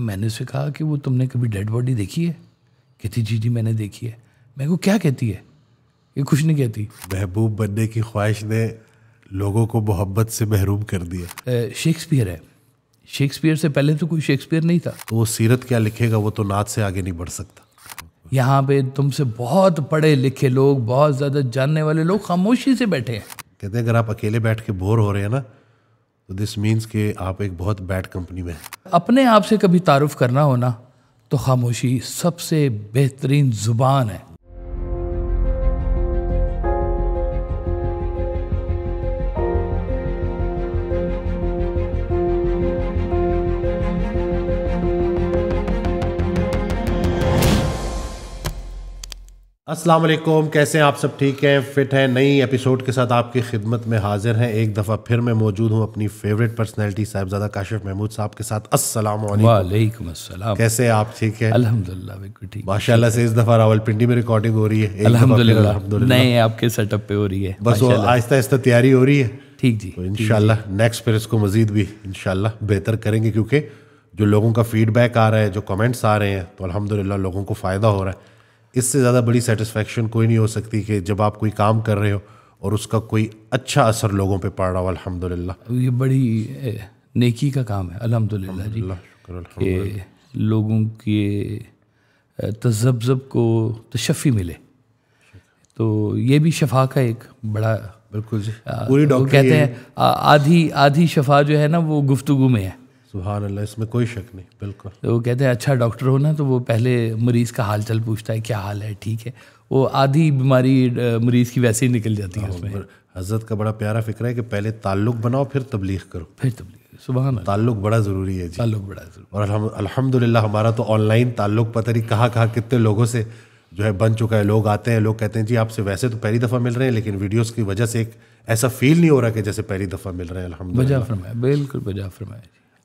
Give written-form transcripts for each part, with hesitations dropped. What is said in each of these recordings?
میں نے اسے کہا کہ وہ تم نے کبھی ڈیڈ باڈی دیکھی ہے؟ کہتی جی میں نے دیکھی ہے. میں کو کیا کہتی ہے؟ یہ کچھ نہیں کہتی. محبوب بننے کی خواہش نے لوگوں کو محبت سے محروم کر دیا. شیکسپیئر ہے. شیکسپیئر سے پہلے تو کوئی شیکسپیئر نہیں تھا. تو وہ سیرت کیا لکھے گا, وہ تو نعت سے آگے نہیں بڑھ سکتا. یہاں پہ تم سے بہت پڑھے لکھے لوگ, بہت زیادہ جاننے والے لوگ خاموشی سے بیٹھے ہیں. کہتے ہیں اگر آپ اکیلے بیٹھ کے بور ہو رہے ہیں نا, تو دس مینس کہ آپ ایک بہت بیڈ کمپنی میں ہیں. اپنے آپ سے کبھی تعارف کرنا ہونا تو خاموشی سب سے بہترین زبان ہے. السلام علیکم, کیسے ہیں آپ سب؟ ٹھیک ہیں, فٹ ہیں؟ نئی ایپیسوڈ کے ساتھ آپ کی خدمت میں حاضر ہیں. ایک دفعہ پھر میں موجود ہوں اپنی فیوریٹ پرسنالٹی صاحبزادہ کاشف محمود صاحب کے ساتھ. السلام علیکم. وعلیکم السلام. کیسے ہیں آپ؟ ٹھیک ہے الحمدللہ, بالکل ٹھیک. ماشاء اللہ سے اس دفعہ راولپنڈی میں ریکارڈنگ ہو رہی ہے. الحمدللہ نئے آپ کے سیٹ اپ پہ ہو رہی ہے. بس وہ آہستہ آہستہ تیاری ہو رہی ہے. ٹھیک جی. تو انشاءاللہ نیکسٹ پھر اس کو مزید بھی انشاءاللہ بہتر کریں گے, کیونکہ جو لوگوں کا فیڈ بیک آ رہا ہے, جو کمنٹس آ رہے ہیں, تو الحمدللہ لوگوں کو فائدہ ہو رہا ہے. اس سے زیادہ بڑی سیٹسفیکشن کوئی نہیں ہو سکتی کہ جب آپ کوئی کام کر رہے ہو اور اس کا کوئی اچھا اثر لوگوں پہ پڑ رہا ہو. الحمدللہ یہ بڑی نیکی کا کام ہے الحمدللہ جی, کہ لوگوں کے تذبذب کو تشفی ملے. تو یہ بھی شفا کا ایک بڑا, بالکل جی, پوری ڈاکٹر کہتے ہیں آدھی شفا جو ہے نا وہ گفتگو میں ہے. سبحان اللہ, اس میں کوئی شک نہیں. بالکل. تو وہ کہتے ہیں اچھا ڈاکٹر ہو نا تو وہ پہلے مریض کا حال چل پوچھتا ہے, کیا حال ہے, ٹھیک ہے. وہ آدھی بیماری مریض کی ویسے ہی نکل جاتی ہے اس میں. حضرت کا بڑا پیارا فکر ہے کہ پہلے تعلق بناؤ پھر تبلیغ کرو. پھر تبلیغ. سبحان اللہ, تعلق بڑا ضروری ہے جی. تعلق بڑا ضروری. اور الحمدللہ ہمارا تو آن لائن تعلق پتہ نہیں کہاں کتنے لوگوں سے جو ہے بن چکا ہے. لوگ آتے ہیں, لوگ کہتے ہیں جی آپ سے ویسے تو پہلی دفعہ مل رہے ہیں, لیکن ویڈیوز کی وجہ سے ایک ایسا فیل نہیں ہو رہا کہ جیسے پہلی دفعہ مل رہے ہیں. الحمدللہ بجا فرمایا, بالکل بجا فرمایا.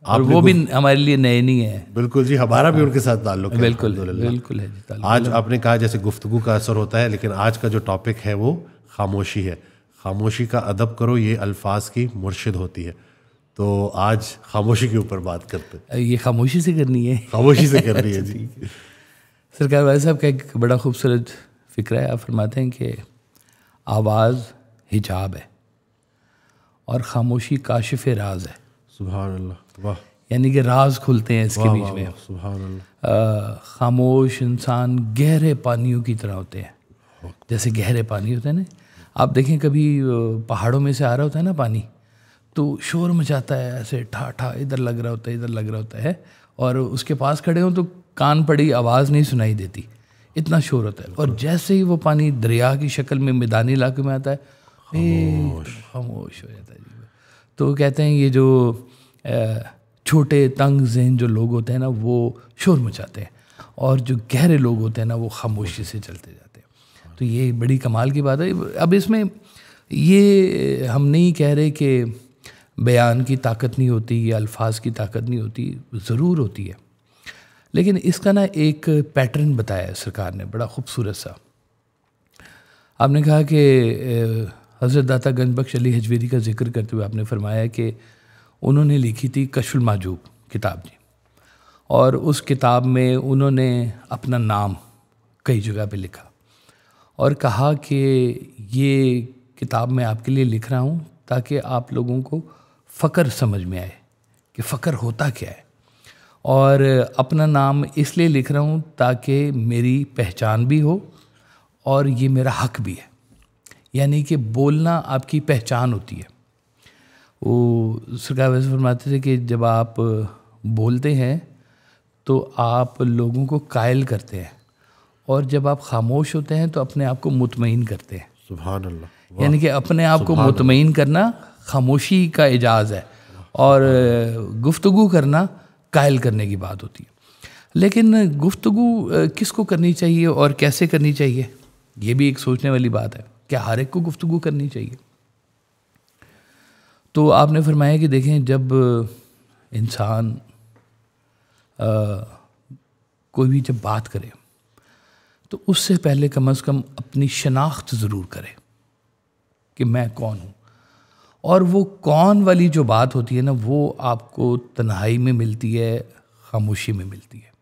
اور وہ بھی ہمارے لیے نئے نہیں ہیں. بالکل جی, ہمارا بھی ان کے ساتھ تعلق ہے. بالکل بالکل ہے جی. آج آپ نے کہا جیسے گفتگو کا اثر ہوتا ہے, لیکن آج کا جو ٹاپک ہے وہ خاموشی ہے. خاموشی کا ادب کرو, یہ الفاظ کی مرشد ہوتی ہے. تو آج خاموشی کے اوپر بات کرتے ہیں. یہ خاموشی سے کرنی ہے, خاموشی سے کرنی ہے جی. سرکار والد صاحب کا ایک بڑا خوبصورت فکر ہے. آپ فرماتے ہیں کہ آواز حجاب ہے اور خاموشی کاشف راز ہے. سبحان اللہ, واہ. یعنی کہ راز کھلتے ہیں اس کے بیچ میں. سبحان اللہ. خاموش انسان گہرے پانیوں کی طرح ہوتے ہیں. جیسے گہرے پانی ہوتے ہیں نا, آپ دیکھیں کبھی پہاڑوں میں سے آ رہا ہوتا ہے نا پانی, تو شور مچاتا ہے ایسے, ٹھا ٹھا, ادھر لگ رہا ہوتا ہے, ادھر لگ رہا ہوتا ہے, اور اس کے پاس کھڑے ہوں تو کان پڑی آواز نہیں سنائی دیتی, اتنا شور ہوتا ہے. اور جیسے ہی وہ پانی دریا کی شکل میں میدانی علاقے میں آتا ہے, خاموش ہو جاتا ہے. تو کہتے ہیں یہ جو چھوٹے تنگ ذہن جو لوگ ہوتے ہیں نا وہ شور مچاتے ہیں, اور جو گہرے لوگ ہوتے ہیں نا وہ خاموشی سے چلتے جاتے ہیں. تو یہ بڑی کمال کی بات ہے. اب اس میں یہ ہم نہیں کہہ رہے کہ بیان کی طاقت نہیں ہوتی یا الفاظ کی طاقت نہیں ہوتی, ضرور ہوتی ہے, لیکن اس کا نا ایک پیٹرن بتایا ہے سرکار نے بڑا خوبصورت سا. آپ نے کہا کہ حضرت داتا گنج بخش علی حجویری کا ذکر کرتے ہوئے آپ نے فرمایا کہ انہوں نے لکھی تھی کشف المحجوب کتاب جی, اور اس کتاب میں انہوں نے اپنا نام کئی جگہ پہ لکھا اور کہا کہ یہ کتاب میں آپ کے لیے لکھ رہا ہوں تاکہ آپ لوگوں کو فقر سمجھ میں آئے کہ فقر ہوتا کیا ہے, اور اپنا نام اس لیے لکھ رہا ہوں تاکہ میری پہچان بھی ہو اور یہ میرا حق بھی ہے. یعنی کہ بولنا آپ کی پہچان ہوتی ہے. وہ سرکار ویسے فرماتے تھے کہ جب آپ بولتے ہیں تو آپ لوگوں کو قائل کرتے ہیں, اور جب آپ خاموش ہوتے ہیں تو اپنے آپ کو مطمئن کرتے ہیں. سبحان اللہ. یعنی کہ اپنے آپ کو مطمئن کرنا خاموشی کا اعجاز ہے, اور گفتگو کرنا قائل کرنے کی بات ہوتی ہے. لیکن گفتگو کس کو کرنی چاہیے اور کیسے کرنی چاہیے, یہ بھی ایک سوچنے والی بات ہے. کیا ہر ایک کو گفتگو کرنی چاہیے؟ تو آپ نے فرمایا کہ دیکھیں, جب انسان کوئی بھی جب بات کرے تو اس سے پہلے کم از کم اپنی شناخت ضرور کرے کہ میں کون ہوں. اور وہ کون والی جو بات ہوتی ہے نا وہ آپ کو تنہائی میں ملتی ہے, خاموشی میں ملتی ہے.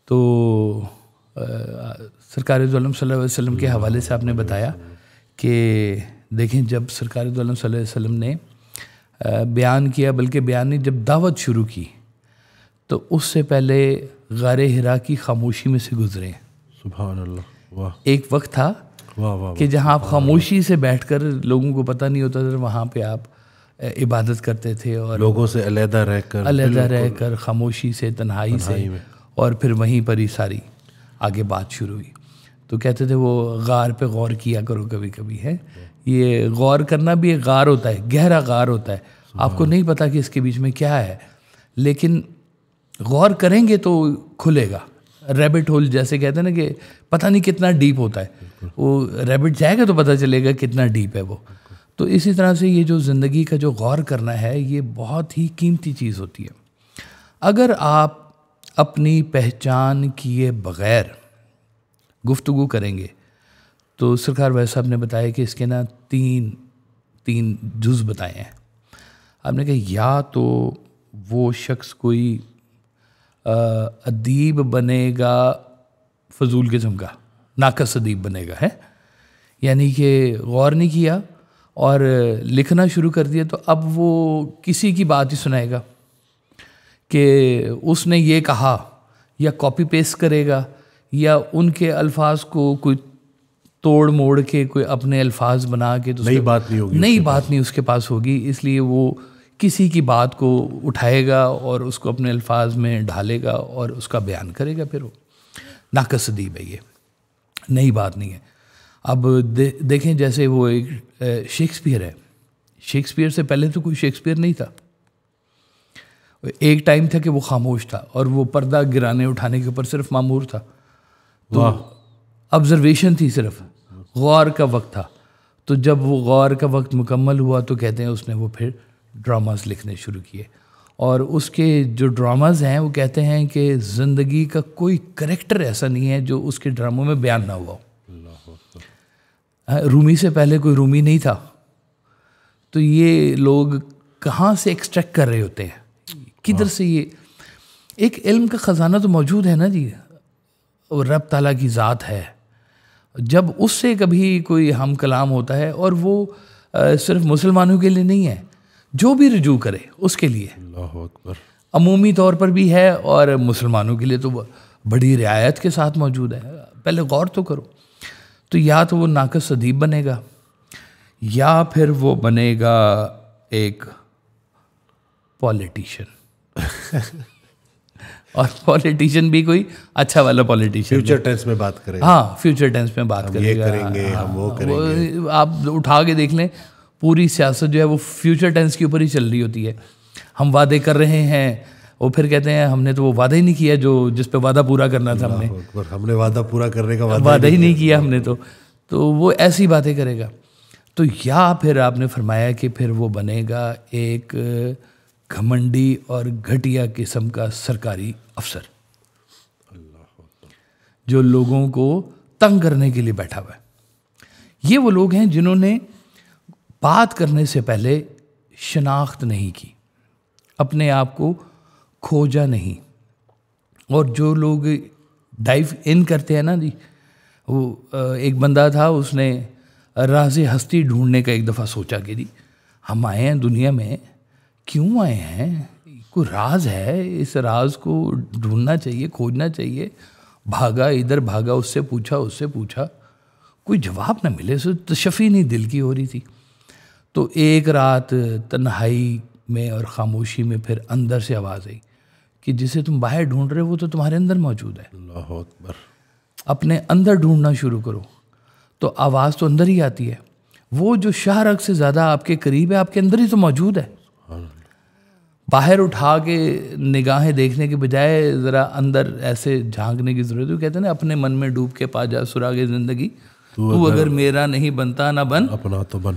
تو سرکار دو عالم صلی اللہ علیہ وسلم کے حوالے سے آپ نے بتایا کہ دیکھیں جب سرکار دو عالم صلی اللہ علیہ وسلم نے بیان کیا، بلکہ بیان نہیں، جب دعوت شروع کی تو اس سے پہلے غار حرا کی خاموشی میں سے گزرے. سبحان اللہ. واہ ایک وقت تھا واہ واہ کہ جہاں آپ خاموشی سے بیٹھ کر، لوگوں کو پتہ نہیں ہوتا تھا، وہاں پہ آپ عبادت کرتے تھے اور لوگوں سے علیحدہ رہ کر خاموشی سے، تنہائی سے، اور پھر وہیں پر ہی ساری آگے بات شروع ہوئی. تو کہتے تھے وہ غار پہ غور کیا کرو کبھی کبھی. ہے یہ غور کرنا بھی ایک غار ہوتا ہے، گہرا غار ہوتا ہے. آپ کو نہیں پتا کہ اس کے بیچ میں کیا ہے، لیکن غور کریں گے تو کھلے گا. ریبٹ ہول جیسے کہتے ہیں نا کہ پتہ نہیں کتنا ڈیپ ہوتا ہے، وہ ریبٹ جائے گا تو پتہ چلے گا کتنا ڈیپ ہے وہ. تو اسی طرح سے یہ جو زندگی کا جو غور کرنا ہے، یہ بہت ہی قیمتی چیز ہوتی ہے. اگر آپ اپنی پہچان کیے بغیر گفتگو کریں گے تو سرکار ویس صاحب نے بتایا کہ اس کے نا تین جز بتائے ہیں. آپ نے کہا یا تو وہ شخص کوئی ادیب بنے گا، فضول قسم کا ناقص ادیب بنے گا، ہے یعنی کہ غور نہیں کیا اور لکھنا شروع کر دیا تو اب وہ کسی کی بات ہی سنائے گا کہ اس نے یہ کہا، یا کاپی پیسٹ کرے گا، یا ان کے الفاظ کو کوئی توڑ موڑ کے کوئی اپنے الفاظ بنا کے نئی بات نہیں ہوگی، نئی بات نہیں اس کے پاس ہوگی. اس لیے وہ کسی کی بات کو اٹھائے گا اور اس کو اپنے الفاظ میں ڈھالے گا اور اس کا بیان کرے گا. پھر وہ ناقص ادیب ہے، یہ نئی بات نہیں ہے. اب دیکھیں جیسے وہ ایک شیکسپیئر ہے. شیکسپیئر سے پہلے تو کوئی شیکسپیئر نہیں تھا. ایک ٹائم تھا کہ وہ خاموش تھا اور وہ پردہ گرانے اٹھانے کے اوپر صرف مامور تھا. تو آبزرویشن تھی، صرف غور کا وقت تھا. تو جب وہ غور کا وقت مکمل ہوا تو کہتے ہیں اس نے وہ پھر ڈراماز لکھنے شروع کیے. اور اس کے جو ڈراماز ہیں وہ کہتے ہیں کہ زندگی کا کوئی کریکٹر ایسا نہیں ہے جو اس کے ڈراموں میں بیان نہ ہوا ہو. رومی سے پہلے کوئی رومی نہیں تھا. تو یہ لوگ کہاں سے ایکسٹریکٹ کر رہے ہوتے ہیں، کدھر سے؟ یہ ایک علم کا خزانہ تو موجود ہے نا جی، رب تعالیٰ کی ذات ہے. جب اس سے کبھی کوئی ہم کلام ہوتا ہے، اور وہ صرف مسلمانوں کے لیے نہیں ہے، جو بھی رجوع کرے اس کے لیے اللہ اکبر عمومی طور پر بھی ہے، اور مسلمانوں کے لیے تو بڑی رعایت کے ساتھ موجود ہے. پہلے غور تو کرو. تو یا تو وہ ناقص ادیب بنے گا، یا پھر وہ بنے گا ایک پولیٹیشین. اور پولیٹیشین بھی کوئی اچھا والا پولیٹیشین، فیوچر ٹینس میں بات کریں گے. ہاں فیوچر ٹینس میں بات کرے گا. کریں گے ہم، وہ کریں گے. آپ اٹھا کے دیکھ لیں، پوری سیاست جو ہے وہ فیوچر ٹینس کے اوپر ہی چل رہی ہوتی ہے. ہم وعدے کر رہے ہیں، وہ پھر کہتے ہیں ہم نے تو وہ وعدہ ہی نہیں کیا جو جس پہ وعدہ پورا کرنا تھا. ہم نے وعدہ پورا کرنے کا وعدہ ہی نہیں کیا ہم نے. تو وہ ایسی باتیں کرے گا. تو یا پھر آپ نے فرمایا کہ پھر وہ بنے گا ایک گھمنڈی اور گھٹیا قسم کا سرکاری افسر، جو لوگوں کو تنگ کرنے کے لیے بیٹھا ہوا ہے. یہ وہ لوگ ہیں جنہوں نے بات کرنے سے پہلے شناخت نہیں کی، اپنے آپ کو کھوجا نہیں. اور جو لوگ ڈائیو ان کرتے ہیں نا جی، وہ ایک بندہ تھا، اس نے راز ہستی ڈھونڈنے کا ایک دفعہ سوچا کہ جی ہم آئے ہیں دنیا میں، کیوں آئے ہیں؟ کوئی راز ہے، اس راز کو ڈھونڈنا چاہیے، کھوجنا چاہیے. بھاگا ادھر بھاگا، اس سے پوچھا، کوئی جواب نہ ملے. تشفی نہیں دل کی ہو رہی تھی. تو ایک رات تنہائی میں اور خاموشی میں پھر اندر سے آواز آئی کہ جسے تم باہر ڈھونڈ رہے ہو وہ تو تمہارے اندر موجود ہے. اللہ اکبر. اپنے اندر ڈھونڈنا شروع کرو. تو آواز تو اندر ہی آتی ہے. وہ جو شاہ رگ سے زیادہ آپ کے قریب ہے، آپ کے اندر ہی تو موجود ہے. باہر اٹھا کے نگاہیں دیکھنے کے بجائے ذرا اندر ایسے جھانکنے کی ضرورت ہے. کہتے ہیں نا اپنے من میں ڈوب کے پا جا سراغ زندگی، تو اگر میرا نہیں بنتا نہ بن اپنا تو بن.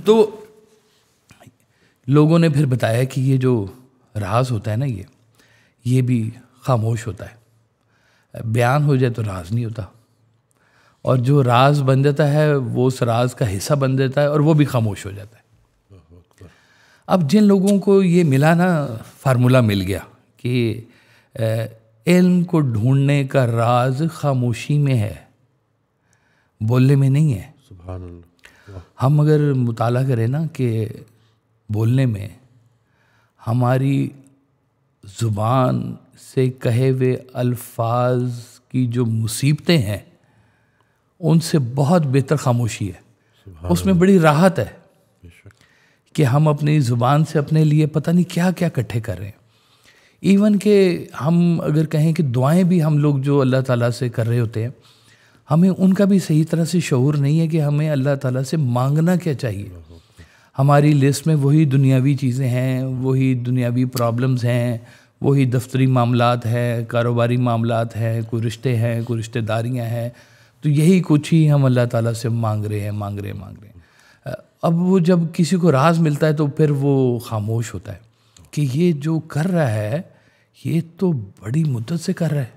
تو لوگوں نے پھر بتایا کہ یہ جو راز ہوتا ہے نا، یہ بھی خاموش ہوتا ہے. بیان ہو جائے تو راز نہیں ہوتا، اور جو راز بن جاتا ہے وہ اس راز کا حصہ بن جاتا ہے اور وہ بھی خاموش ہو جاتا ہے. اب جن لوگوں کو یہ ملا نا، فارمولہ مل گیا کہ علم کو ڈھونڈنے کا راز خاموشی میں ہے، بولنے میں نہیں ہے. سبحان اللہ. ہم اگر مطالعہ کریں نا کہ بولنے میں ہماری زبان سے کہے ہوئے الفاظ کی جو مصیبتیں ہیں ان سے بہت بہتر خاموشی ہے. اس میں بڑی راحت ہے کہ ہم اپنی زبان سے اپنے لیے پتہ نہیں کیا کیا اکٹھے کر رہے ہیں. ایون کہ ہم اگر کہیں کہ دعائیں بھی ہم لوگ جو اللہ تعالیٰ سے کر رہے ہوتے ہیں، ہمیں ان کا بھی صحیح طرح سے شعور نہیں ہے کہ ہمیں اللہ تعالیٰ سے مانگنا کیا چاہیے. ہماری لسٹ میں وہی دنیاوی چیزیں ہیں، وہی دنیاوی پرابلمز ہیں، وہی دفتری معاملات ہیں، کاروباری معاملات ہیں، کوئی رشتے ہیں، کوئی رشتہ داریاں ہیں. تو یہی کچھ ہی ہم اللہ تعالیٰ سے مانگ رہے ہیں. اب وہ جب کسی کو راز ملتا ہے تو پھر وہ خاموش ہوتا ہے کہ یہ جو کر رہا ہے یہ تو بڑی مدت سے کر رہا ہے،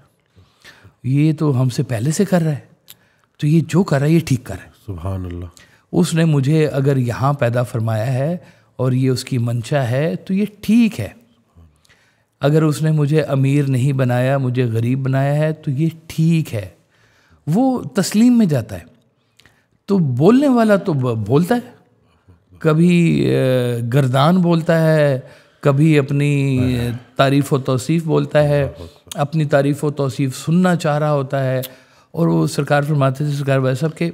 یہ تو ہم سے پہلے سے کر رہا ہے، تو یہ جو کر رہا ہے یہ ٹھیک کر رہا ہے. سبحان اللہ. اس نے مجھے اگر یہاں پیدا فرمایا ہے اور یہ اس کی منشا ہے تو یہ ٹھیک ہے. اگر اس نے مجھے امیر نہیں بنایا، مجھے غریب بنایا ہے تو یہ ٹھیک ہے. وہ تسلیم میں جاتا ہے. تو بولنے والا تو بولتا ہے، کبھی گردان بولتا ہے، کبھی اپنی تعریف و توصیف بولتا ہے، اپنی تعریف و توصیف سننا چاہ رہا ہوتا ہے. اور وہ سرکار فرماتے تھے، سرکار بھائی صاحب، کہ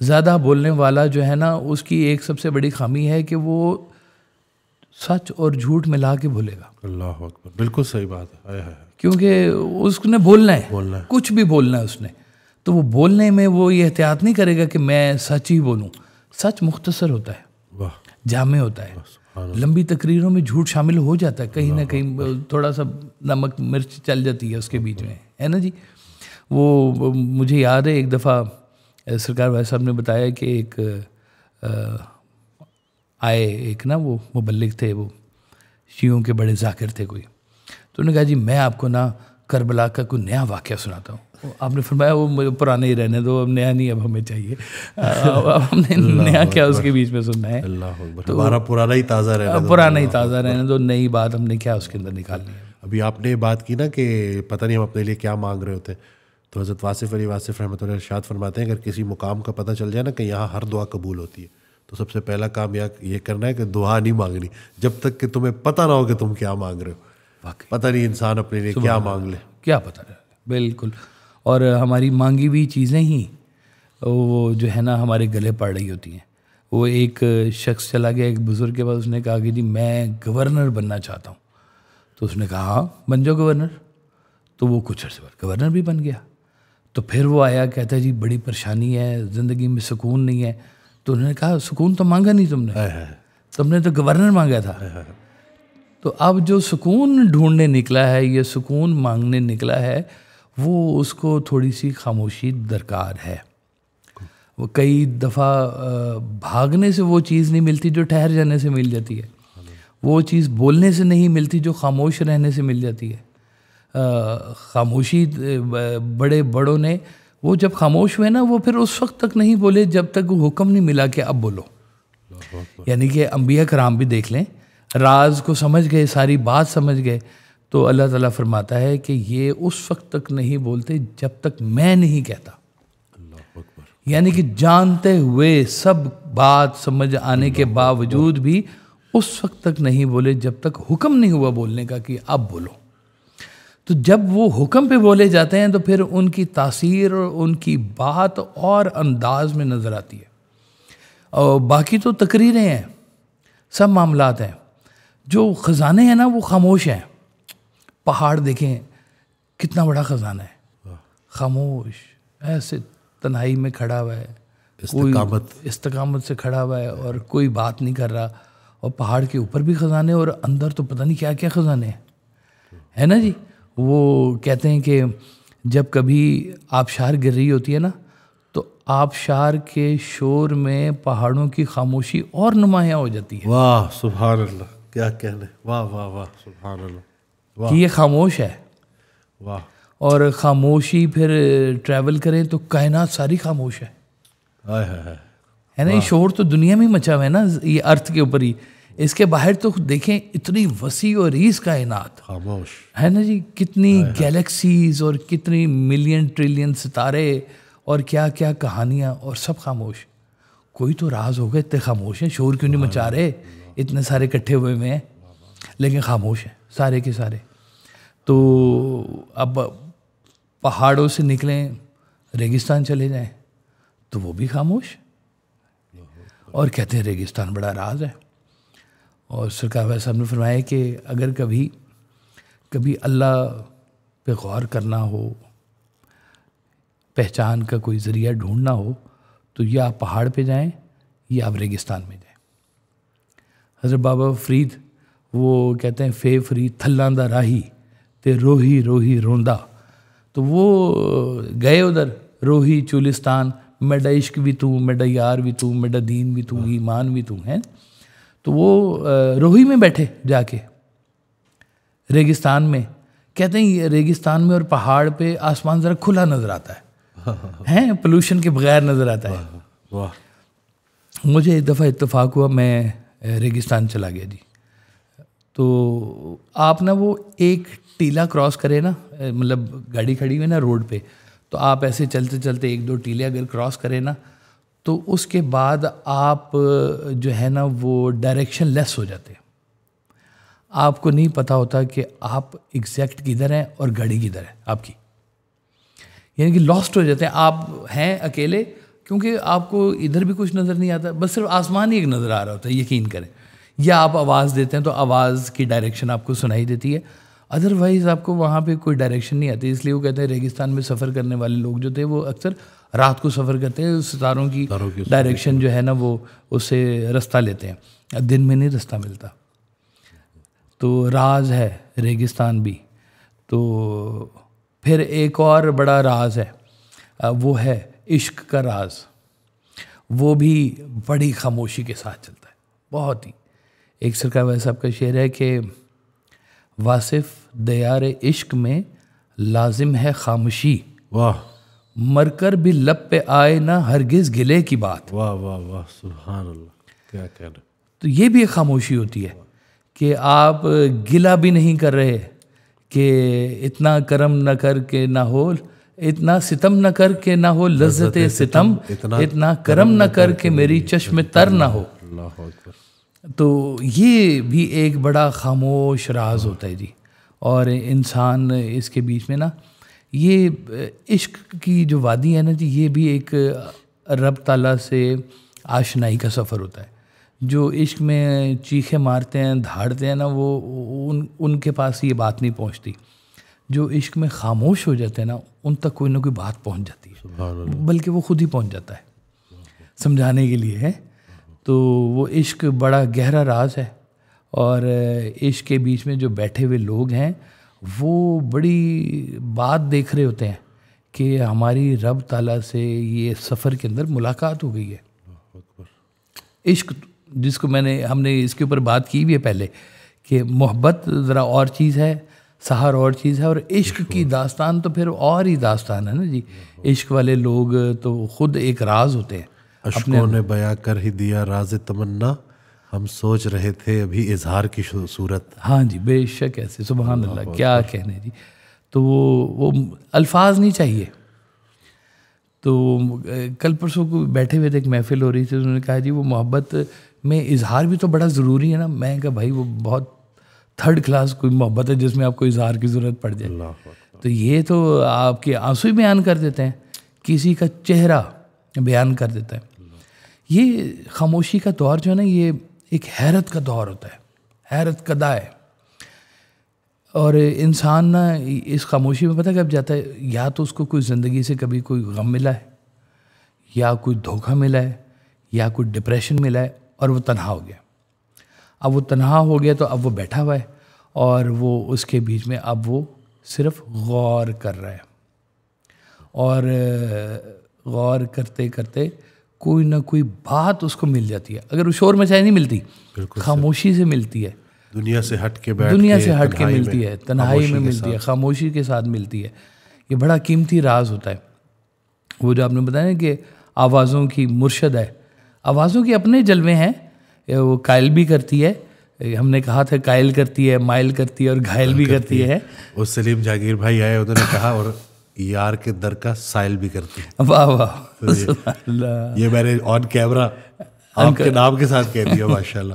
زیادہ بولنے والا جو ہے نا اس کی ایک سب سے بڑی خامی ہے کہ وہ سچ اور جھوٹ ملا کے بولے گا. اللہ اکبر. بالکل صحیح بات ہے. کیونکہ اس نے بولنا ہے، کچھ بھی بولنا ہے اس نے، تو وہ بولنے میں وہ یہ احتیاط نہیں کرے گا کہ میں سچ ہی بولوں. سچ مختصر ہوتا ہے، جامع ہوتا ہے. لمبی تقریروں میں جھوٹ شامل ہو جاتا ہے، کہیں نہ کہیں تھوڑا سا نمک مرچ چل جاتی ہے اس کے بیچ میں، ہے نا جی. وہ مجھے یاد ہے ایک دفعہ سرکار بھائی صاحب نے بتایا کہ ایک آئے ایک نا وہ مبلغ تھے، وہ شیعوں کے بڑے ذاکر تھے کوئی. تو انہوں نے کہا جی میں آپ کو نا کربلا کا کوئی نیا واقعہ سناتا ہوں. آپ نے فرمایا وہ پرانے ہی رہنے دو، اب نیا نہیں اب ہمیں چاہیے، اب ہم نے نیا کیا اس کے بیچ میں سننا ہے. تو ہمارا پرانا ہی تازہ رہنا، پرانا ہی تازہ رہنے دو، نئی بات ہم نے کیا اس کے اندر نکالنی ہے. ابھی آپ نے بات کی نا کہ پتہ نہیں ہم اپنے لیے کیا مانگ رہے ہوتے ہیں، تو حضرت واصف علی واصف رحمۃ اللہ ارشاد فرماتے ہیں اگر کسی مقام کا پتہ چل جائے نا کہ یہاں ہر دعا قبول ہوتی ہے، تو سب سے پہلا کام یہ کرنا ہے کہ دعا نہیں مانگنی جب تک کہ تمہیں پتہ نہ ہو کہ تم کیا مانگ رہے ہو. پتہ نہیں انسان اپنے لیے کیا مانگ لے، کیا پتہ رہے. بالکل. اور ہماری مانگی ہوئی چیزیں ہی وہ جو ہے نا ہمارے گلے پڑ رہی ہوتی ہیں. وہ ایک شخص چلا گیا ایک بزرگ کے پاس، اس نے کہا کہ جی میں گورنر بننا چاہتا ہوں. تو اس نے کہا ہاں بن جاؤ گورنر. تو وہ کچھ عرصے بعد گورنر بھی بن گیا. تو پھر وہ آیا، کہتا ہے جی بڑی پریشانی ہے، زندگی میں سکون نہیں ہے. تو انہوں نے کہا سکون تو مانگا نہیں تم نے تو گورنر مانگا تھا. تو اب جو سکون ڈھونڈنے نکلا ہے، یہ سکون مانگنے نکلا ہے، وہ اس کو تھوڑی سی خاموشی درکار ہے. وہ کئی دفعہ بھاگنے سے وہ چیز نہیں ملتی جو ٹھہر جانے سے مل جاتی ہے، وہ چیز بولنے سے نہیں ملتی جو خاموش رہنے سے مل جاتی ہے. خاموشی بڑے بڑوں نے وہ جب خاموش ہوئے نا وہ پھر اس وقت تک نہیں بولے جب تک وہ حکم نہیں ملا کہ اب بولو. یعنی کہ انبیاء کرام بھی دیکھ لیں، راز کو سمجھ گئے، ساری بات سمجھ گئے، تو اللہ تعالیٰ فرماتا ہے کہ یہ اس وقت تک نہیں بولتے جب تک میں نہیں کہتا. یعنی کہ جانتے ہوئے سب بات سمجھ آنے کے باوجود بھی اس وقت تک نہیں بولے جب تک حکم نہیں ہوا بولنے کا کہ اب بولو. تو جب وہ حکم پہ بولے جاتے ہیں تو پھر ان کی تاثیر اور ان کی بات اور انداز میں نظر آتی ہے. اور باقی تو تقریریں ہیں، سب معاملات ہیں. جو خزانے ہیں نا وہ خاموش ہیں. پہاڑ دیکھیں کتنا بڑا خزانہ ہے، خاموش ایسے تنہائی میں کھڑا ہوا ہے، استقامت سے کھڑا ہوا ہے اور کوئی بات نہیں کر رہا. اور پہاڑ کے اوپر بھی خزانے اور اندر تو پتہ نہیں کیا کیا خزانے ہیں، ہے نا جی. وہ کہتے ہیں کہ جب کبھی آبشار گر رہی ہوتی ہے نا تو آبشار کے شور میں پہاڑوں کی خاموشی اور نمایاں ہو جاتی ہے. واہ سبحان اللہ، کیا کہنے، واہ واہ واہ سبحان اللہ، کہ یہ خاموش ہے. واہ. اور خاموشی پھر ٹریول کریں تو کائنات ساری خاموش ہے. ہے نا. یہ شور تو دنیا میں مچا ہوا ہے نا، یہ ارتھ کے اوپر ہی اس کے باہر تو دیکھیں اتنی وسیع و ریز کائنات خاموش ہے نا جی, کتنی گیلیکسیز اور کتنی ملین ٹریلین ستارے اور کیا کیا کہانیاں, اور سب خاموش. کوئی تو راز ہوگا, اتنے خاموش ہیں, شور کیوں نہیں مچا رہے, اتنے سارے اکٹھے ہوئے ہوئے ہیں لیکن خاموش ہیں سارے کے سارے. تو اب پہاڑوں سے نکلیں ریگستان چلے جائیں تو وہ بھی خاموش, اور کہتے ہیں ریگستان بڑا راز ہے. اور سرکار والا صاحب نے فرمایا کہ اگر کبھی اللہ پہ غور کرنا ہو, پہچان کا کوئی ذریعہ ڈھونڈنا ہو, تو یا آپ پہاڑ پہ جائیں یا آپ ریگستان میں جائیں. حضرت بابا فرید وہ کہتے ہیں فے فرید تھلاں دا راہی تے روہی روہی روندا. تو وہ گئے ادھر روہی چولستان, میڈا عشق بھی تو, میڈا یار بھی تو, میڈا دین بھی تو, ایمان بھی تو ہے. تو وہ روہی میں بیٹھے جا کے ریگستان میں. کہتے ہیں ریگستان میں اور پہاڑ پہ آسمان ذرا کھلا نظر آتا ہے, پولوشن کے بغیر نظر آتا ہے. مجھے ایک دفعہ اتفاق ہوا, میں ریگستان چلا گیا جی. تو آپ نا وہ ایک ٹیلا کراس کرے نا, مطلب گاڑی کھڑی ہوئی نا روڈ پہ, تو آپ ایسے چلتے چلتے ایک دو ٹیلے اگر کراس کریں نا, تو اس کے بعد آپ جو ہے نا وہ ڈائریکشن لیس ہو جاتے ہیں. آپ کو نہیں پتہ ہوتا کہ آپ ایگزیکٹ کدھر ہیں اور گاڑی کدھر ہے آپ کی, یعنی کہ لاسٹ ہو جاتے ہیں. آپ ہیں اکیلے کیونکہ آپ کو ادھر بھی کچھ نظر نہیں آتا, بس صرف آسمان ہی ایک نظر آ رہا ہوتا ہے, یقین کریں. یا آپ آواز دیتے ہیں تو آواز کی ڈائریکشن آپ کو سنائی دیتی ہے, ادروائز آپ کو وہاں پہ کوئی ڈائریکشن نہیں آتی. اس لیے وہ کہتے ہیں ریگستان میں سفر کرنے والے لوگ جو تھے وہ اکثر رات کو سفر کرتے ہیں, ستاروں کی ڈائریکشن جو ہے نا وہ اس سے رستہ لیتے ہیں, دن میں نہیں رستہ ملتا. تو راز ہے ریگستان بھی. تو پھر ایک اور بڑا راز ہے, وہ ہے عشق کا راز. وہ بھی بڑی خاموشی کے ساتھ چلتا ہے, بہت ہی. ایک سرکار والا صاحب کا شعر ہے کہ واصف دیار عشق میں لازم ہے خاموشی, واہ, مر کر بھی لب پہ آئے نہ ہرگز گلے کی بات. واہ واہ واہ, سبحان اللہ, کیا کہنا. تو یہ بھی ایک خاموشی ہوتی ہے کہ آپ گلہ بھی نہیں کر رہے کہ اتنا کرم نہ کر کے نہ ہو, اتنا ستم نہ کر کے نہ ہو لذت ستم, اتنا کرم نہ کر کے میری چشم تر نہ ہو. اللہ اکبر. تو یہ بھی ایک بڑا خاموش راز ہوتا ہے جی. اور انسان اس کے بیچ میں نا یہ عشق کی جو وادی ہے نا جی, یہ بھی ایک رب تعالیٰ سے آشنائی کا سفر ہوتا ہے. جو عشق میں چیخیں مارتے ہیں دھاڑتے ہیں نا, وہ ان کے پاس یہ بات نہیں پہنچتی. جو عشق میں خاموش ہو جاتے ہیں نا, ان تک کوئی نہ کوئی بات پہنچ جاتی ہے, بلکہ وہ خود ہی پہنچ جاتا ہے سمجھانے کے لیے ہے. تو وہ عشق بڑا گہرا راز ہے. اور عشق کے بیچ میں جو بیٹھے ہوئے لوگ ہیں وہ بڑی بات دیکھ رہے ہوتے ہیں کہ ہماری رب تعالیٰ سے یہ سفر کے اندر ملاقات ہو گئی ہے. عشق جس کو ہم نے اس کے اوپر بات کی بھی ہے پہلے کہ محبت ذرا اور چیز ہے, سحر اور چیز ہے, اور عشق کی داستان تو پھر اور ہی داستان ہے نا جی. عشق والے لوگ تو خود ایک راز ہوتے ہیں. اشکوں نے بیاں کر ہی دیا راز تمنا, ہم سوچ رہے تھے ابھی اظہار کی صورت. ہاں جی, بے شک ایسے, سبحان اللہ, کیا کہنے جی. تو وہ الفاظ نہیں چاہیے. تو کل پرسوں کو بیٹھے ہوئے تھے, ایک محفل ہو رہی تھی, انہوں نے کہا جی وہ محبت میں اظہار بھی تو بڑا ضروری ہے نا. میں کہا بھائی وہ بہت تھرڈ کلاس کوئی محبت ہے جس میں آپ کو اظہار کی ضرورت پڑ جائے. تو یہ تو آپ کے آنسو ہی بیان کر دیتے ہیں, کسی کا چہرہ بیان کر دیتا ہے. یہ خاموشی کا دور جو ہے نا, یہ ایک حیرت کا دور ہوتا ہے, حیرت کدا ہے. اور انسان نا اس خاموشی میں پتہ کب جاتا ہے, یا تو اس کو کوئی زندگی سے کبھی کوئی غم ملا ہے, یا کوئی دھوکہ ملا ہے, یا کوئی ڈپریشن ملا ہے, اور وہ تنہا ہو گیا. اب وہ تنہا ہو گیا تو اب وہ بیٹھا ہوا ہے, اور وہ اس کے بیچ میں اب وہ صرف غور کر رہا ہے. اور غور کرتے کرتے کوئی نہ کوئی بات اس کو مل جاتی ہے. اگر وہ شور مچائے نہیں ملتی, خاموشی سے ملتی ہے, دنیا سے ہٹ کے بیٹھ دنیا سے ہٹ کے ملتی ہے, تنہائی میں ملتی ہے, خاموشی کے ساتھ ملتی ہے. یہ بڑا قیمتی راز ہوتا ہے. وہ جو آپ نے بتایا کہ آوازوں کی مرشد ہے, آوازوں کے اپنے جلوے ہیں, وہ قائل بھی کرتی ہے, ہم نے کہا تھا قائل کرتی ہے, مائل کرتی ہے اور گھائل بھی کرتی ہے. وہ سلیم جہانگیر بھائی آئے, انہوں نے کہا اور یار کے در کا سائل بھی کرتی ہے. واہ واہ, یہ میں نے آن کیمرہ آپ کے نام کے ساتھ کہہ دیا ماشاء اللہ.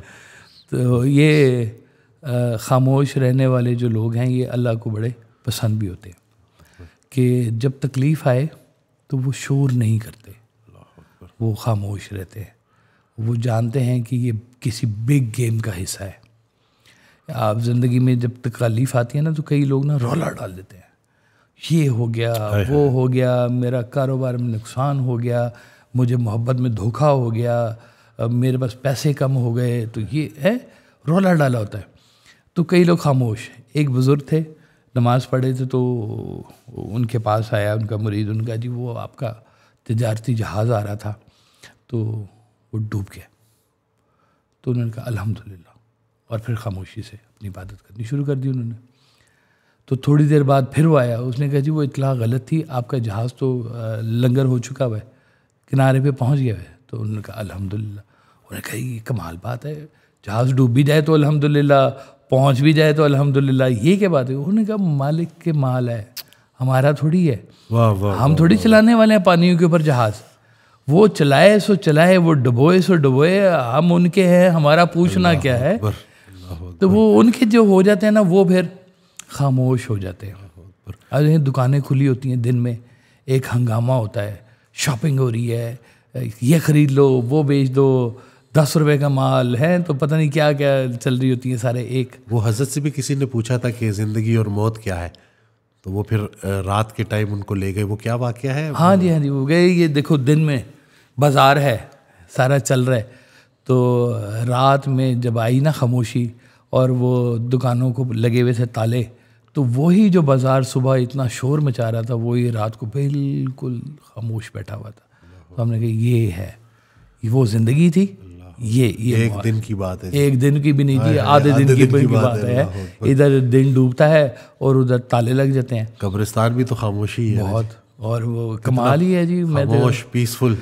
تو یہ خاموش رہنے والے جو لوگ ہیں یہ اللہ کو بڑے پسند بھی ہوتے ہیں کہ جب تکلیف آئے تو وہ شور نہیں کرتے, وہ خاموش رہتے ہیں. وہ جانتے ہیں کہ یہ کسی بگ گیم کا حصہ ہے. آپ زندگی میں جب تکلیف آتی ہے نا تو کئی لوگ نا رولا ڈال دیتے ہیں, یہ ہو گیا, وہ ہو گیا, میرا کاروبار میں نقصان ہو گیا, مجھے محبت میں دھوکہ ہو گیا, میرے پاس پیسے کم ہو گئے, تو یہ ہے رولا ڈالا ہوتا ہے. تو کئی لوگ خاموش. ایک بزرگ تھے, نماز پڑھے تھے تو ان کے پاس آیا ان کا مرید, ان کا جی وہ آپ کا تجارتی جہاز آ رہا تھا تو وہ ڈوب گیا. تو انہوں نے کہا الحمدللہ, اور پھر خاموشی سے اپنی عبادت کرنی شروع کر دی انہوں نے. تو تھوڑی دیر بعد پھر وہ آیا, اس نے کہا جی وہ اطلاع غلط تھی, آپ کا جہاز تو لنگر ہو چکا ہوا ہے, کنارے پہ پہنچ گیا ہے. تو انہوں نے کہا الحمدللہ. انہوں نے کہا یہ کمال بات ہے, جہاز ڈوب بھی جائے تو الحمدللہ, پہنچ بھی جائے تو الحمدللہ, یہ کیا بات ہے؟ انہوں نے کہا مالک کے مال ہے, ہمارا تھوڑی ہے. ہم تھوڑی چلانے والے ہیں پانیوں کے اوپر جہاز. وہ چلائے سو چلائے, وہ ڈبوئے سو ڈبوئے, ہم ان کے ہیں, ہمارا پوچھنا کیا ہے. تو وہ ان کے جو ہو جاتے ہیں نا وہ پھر خاموش ہو جاتے ہیں. اب دکانیں کھلی ہوتی ہیں دن میں, ایک ہنگامہ ہوتا ہے, شاپنگ ہو رہی ہے, یہ خرید لو, وہ بیچ دو, 10 روپے کا مال ہے, تو پتہ نہیں کیا کیا چل رہی ہوتی ہیں سارے ایک. وہ حضرت سے بھی کسی نے پوچھا تھا کہ زندگی اور موت کیا ہے, تو وہ پھر رات کے ٹائم ان کو لے گئے. وہ کیا واقعہ ہے؟ ہاں جی وہ گئے, یہ دیکھو دن میں بازار ہے, سارا چل رہا ہے, تو رات میں جب آئی نا خاموشی اور وہ دکانوں کو لگے ہوئے تھے تالے, تو وہی جو بازار صبح اتنا شور مچا رہا تھا وہی رات کو بالکل خاموش بیٹھا ہوا تھا. تو ہم نے کہا یہ ہے, وہ زندگی تھی. یہ ایک دن کی بات ہے, ایک دن کی بھی نہیں جی, آدھے دن کی بات ہے. ادھر دن ڈوبتا ہے اور ادھر تالے لگ جاتے ہیں. قبرستان بھی تو خاموشی ہے بہت, اور وہ کمال ہی ہے جی. میں خاموش, پیسفل,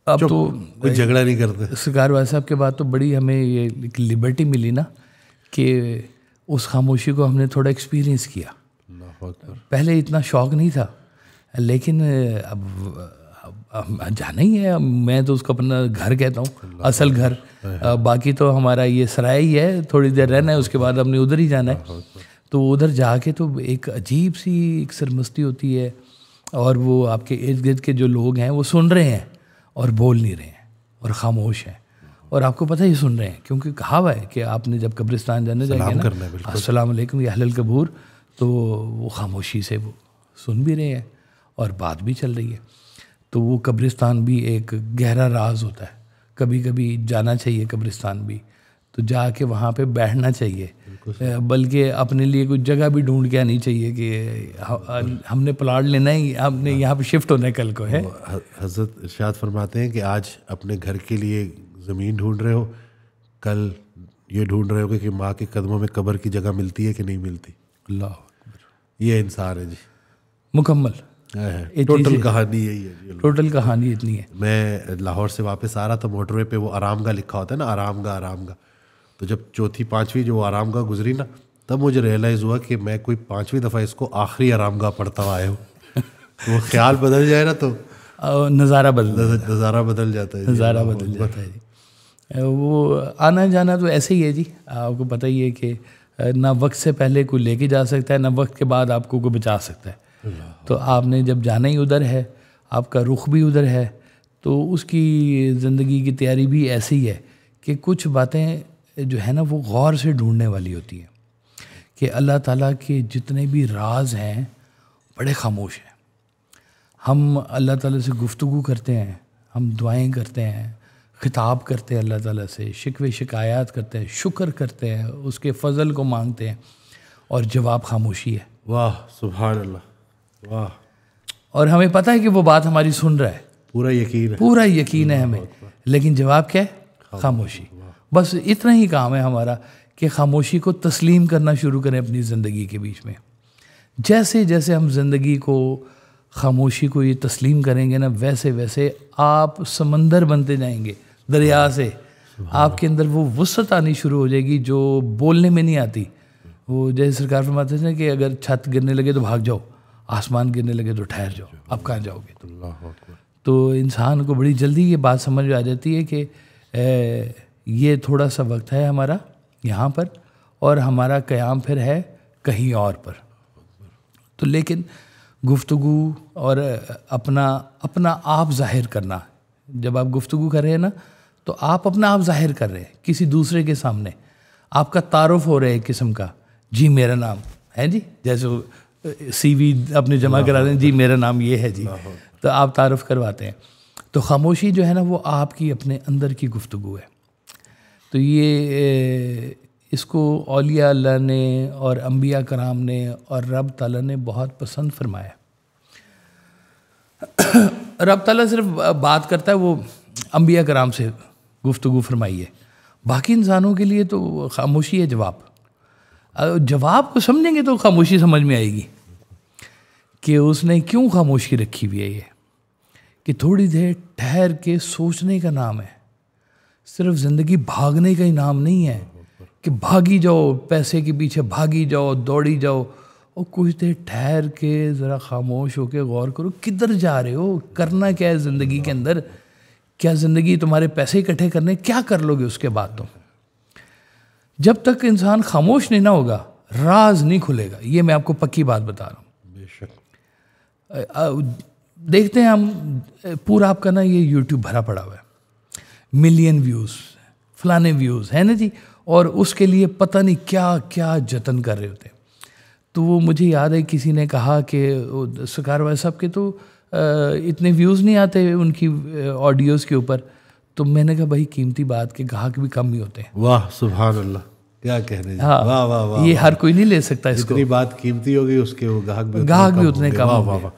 اب تو کوئی جھگڑا نہیں کرتے. سرکار بھائی صاحب کے بعد تو بڑی ہمیں یہ ایک لبرٹی ملی نا کہ اس خاموشی کو ہم نے تھوڑا ایکسپیرینس کیا. پہلے اتنا شوق نہیں تھا, لیکن اب جانا ہی ہے. میں تو اس کو اپنا گھر کہتا ہوں, اصل گھر. باقی تو ہمارا یہ سرائے ہی ہے, تھوڑی دیر رہنا ہے, اس کے بعد ہم نے ادھر ہی جانا ہے. تو ادھر جا کے تو ایک عجیب سی ایک سرمستی ہوتی ہے, اور وہ آپ کے ارد گرد کے جو لوگ ہیں وہ سن رہے ہیں اور بول نہیں رہے ہیں اور خاموش ہیں, اور آپ کو پتہ ہی سن رہے ہیں, کیونکہ کہا ہوا ہے کہ آپ نے جب قبرستان جانے جائیں گے نا, السلام علیکم یا اہل القبور, تو وہ خاموشی سے وہ سن بھی رہے ہیں اور بات بھی چل رہی ہے. تو وہ قبرستان بھی ایک گہرا راز ہوتا ہے. کبھی کبھی جانا چاہیے قبرستان بھی, تو جا کے وہاں پہ بیٹھنا چاہیے, بلکہ اپنے لیے کوئی جگہ بھی ڈھونڈ کے آنی چاہیے کہ ہم نے پلاٹ لینا ہے, ہم نے یہاں پہ شفٹ ہونا ہے کل کو ہے. حضرت ارشاد فرماتے ہیں کہ آج اپنے گھر کے لیے زمین ڈھونڈ رہے ہو, کل یہ ڈھونڈ رہے ہو کہ ماں کے قدموں میں قبر کی جگہ ملتی ہے کہ نہیں ملتی. اللہ اکبر, یہ انسان ہے جی, مکمل ٹوٹل کہانی یہی ہے جی. ٹوٹل کہانی اتنی ہے. میں لاہور سے واپس آ رہا تھا, موٹر وے پہ وہ آرام گاہ لکھا ہوتا ہے نا, آرام گاہ. تو جب چوتھی پانچویں جو آرام گاہ گزری نا, تب مجھے ریئلائز ہوا کہ میں کوئی 5ویں دفعہ اس کو آخری آرام گاہ پڑھتا ہوا آیا ہوں. تو وہ خیال بدل جائے نا تو نظارہ بدل جاتا ہے. نظارہ بدل جاتا ہے جی. وہ آنا جانا تو ایسے ہی ہے جی. آپ کو پتہ ہی ہے کہ نہ وقت سے پہلے کوئی لے کے جا سکتا ہے, نہ وقت کے بعد آپ کو کوئی بچا سکتا ہے. تو آپ نے جب جانا ہی ادھر ہے, آپ کا رخ بھی ادھر ہے, تو اس کی زندگی کی تیاری بھی ایسی ہی ہے کہ کچھ باتیں جو ہے نا وہ غور سے ڈھونڈنے والی ہوتی ہیں, کہ اللہ تعالیٰ کے جتنے بھی راز ہیں بڑے خاموش ہیں. ہم اللہ تعالیٰ سے گفتگو کرتے ہیں, ہم دعائیں کرتے ہیں, خطاب کرتے ہیں اللہ تعالیٰ سے, شکوے شکایات کرتے ہیں, شکر کرتے ہیں, اس کے فضل کو مانگتے ہیں, اور جواب خاموشی ہے. واہ سبحان اللہ, واہ. اور ہمیں پتہ ہے کہ وہ بات ہماری سن رہا ہے, پورا یقین ہے ہمیں, لیکن جواب کیا ہے؟ خاموشی. بس اتنا ہی کام ہے ہمارا کہ خاموشی کو تسلیم کرنا شروع کریں اپنی زندگی کے بیچ میں. جیسے جیسے ہم زندگی کو, خاموشی کو یہ تسلیم کریں گے نا, ویسے ویسے آپ سمندر بنتے جائیں گے, دریا سے آپ کے اندر وہ وسعت آنی شروع ہو جائے گی جو بولنے میں نہیں آتی. وہ جیسے سرکار فرماتے تھے کہ اگر چھت گرنے لگے تو بھاگ جاؤ, آسمان گرنے لگے تو ٹھہر جاؤ, آپ کہاں جاؤ گے. تو انسان کو بڑی جلدی یہ بات سمجھ میں آ جاتی ہے کہ یہ تھوڑا سا وقت ہے ہمارا یہاں پر, اور ہمارا قیام پھر ہے کہیں اور پر. تو لیکن گفتگو اور اپنا آپ ظاہر کرنا, جب آپ گفتگو کر رہے ہیں نا تو آپ اپنا آپ ظاہر کر رہے ہیں کسی دوسرے کے سامنے, آپ کا تعارف ہو رہا ہے ایک قسم کا, جی میرا نام ہے جی, جیسے سی وی اپنے جمع کرا دیں, جی میرا نام یہ ہے جی, تو آپ تعارف کرواتے ہیں. تو خاموشی جو ہے نا وہ آپ کی اپنے اندر کی گفتگو ہے. تو یہ اس کو اولیاء اللہ نے اور انبیاء کرام نے اور رب تعالیٰ نے بہت پسند فرمایا. رب تعالیٰ صرف بات کرتا ہے, وہ انبیاء کرام سے گفتگو فرمائی ہے. باقی انسانوں کے لیے تو خاموشی ہے جواب. جواب کو سمجھیں گے تو خاموشی سمجھ میں آئے گی کہ اس نے کیوں خاموشی رکھی ہوئی ہے. یہ کہ تھوڑی دیر ٹھہر کے سوچنے کا نام ہے. صرف زندگی بھاگنے کا ہی نام نہیں ہے کہ بھاگی جاؤ, پیسے کے پیچھے بھاگی جاؤ, دوڑی جاؤ. اور کچھ دیر ٹھہر کے ذرا خاموش ہو کے غور کرو کدھر جا رہے ہو, کرنا کیا ہے زندگی کے اندر. کیا زندگی تمہارے پیسے اکٹھے کرنے, کیا کر لو گے اس کے بعد تم. جب تک انسان خاموش نہیں نہ ہوگا راز نہیں کھلے گا. یہ میں آپ کو پکی بات بتا رہا ہوں. بے شک. دیکھتے ہیں ہم پورا آپ کا نا یہ یوٹیوب بھرا پڑا ہوا ہے, ملین ویوز, فلانے ویوز ہے نا جی, اور اس کے لیے پتہ نہیں کیا کیا جتن کر رہے ہوتے ہیں. تو وہ مجھے یاد ہے کسی نے کہا کہ سرکار والے صاحب کے تو اتنے ویوز نہیں آتے ان کی آڈیوز کے اوپر. تو میں نے کہا بھائی قیمتی بات کے گاہک بھی کم ہی ہوتے ہیں. واہ سبحان اللہ, کیا کہہ رہے ہیں. ہاں واہ واہ واہ, یہ ہر کوئی نہیں لے سکتا اس کو. جتنی بات قیمتی ہوگی اس کے وہ گاہک بھی اتنے کم ہوں گے.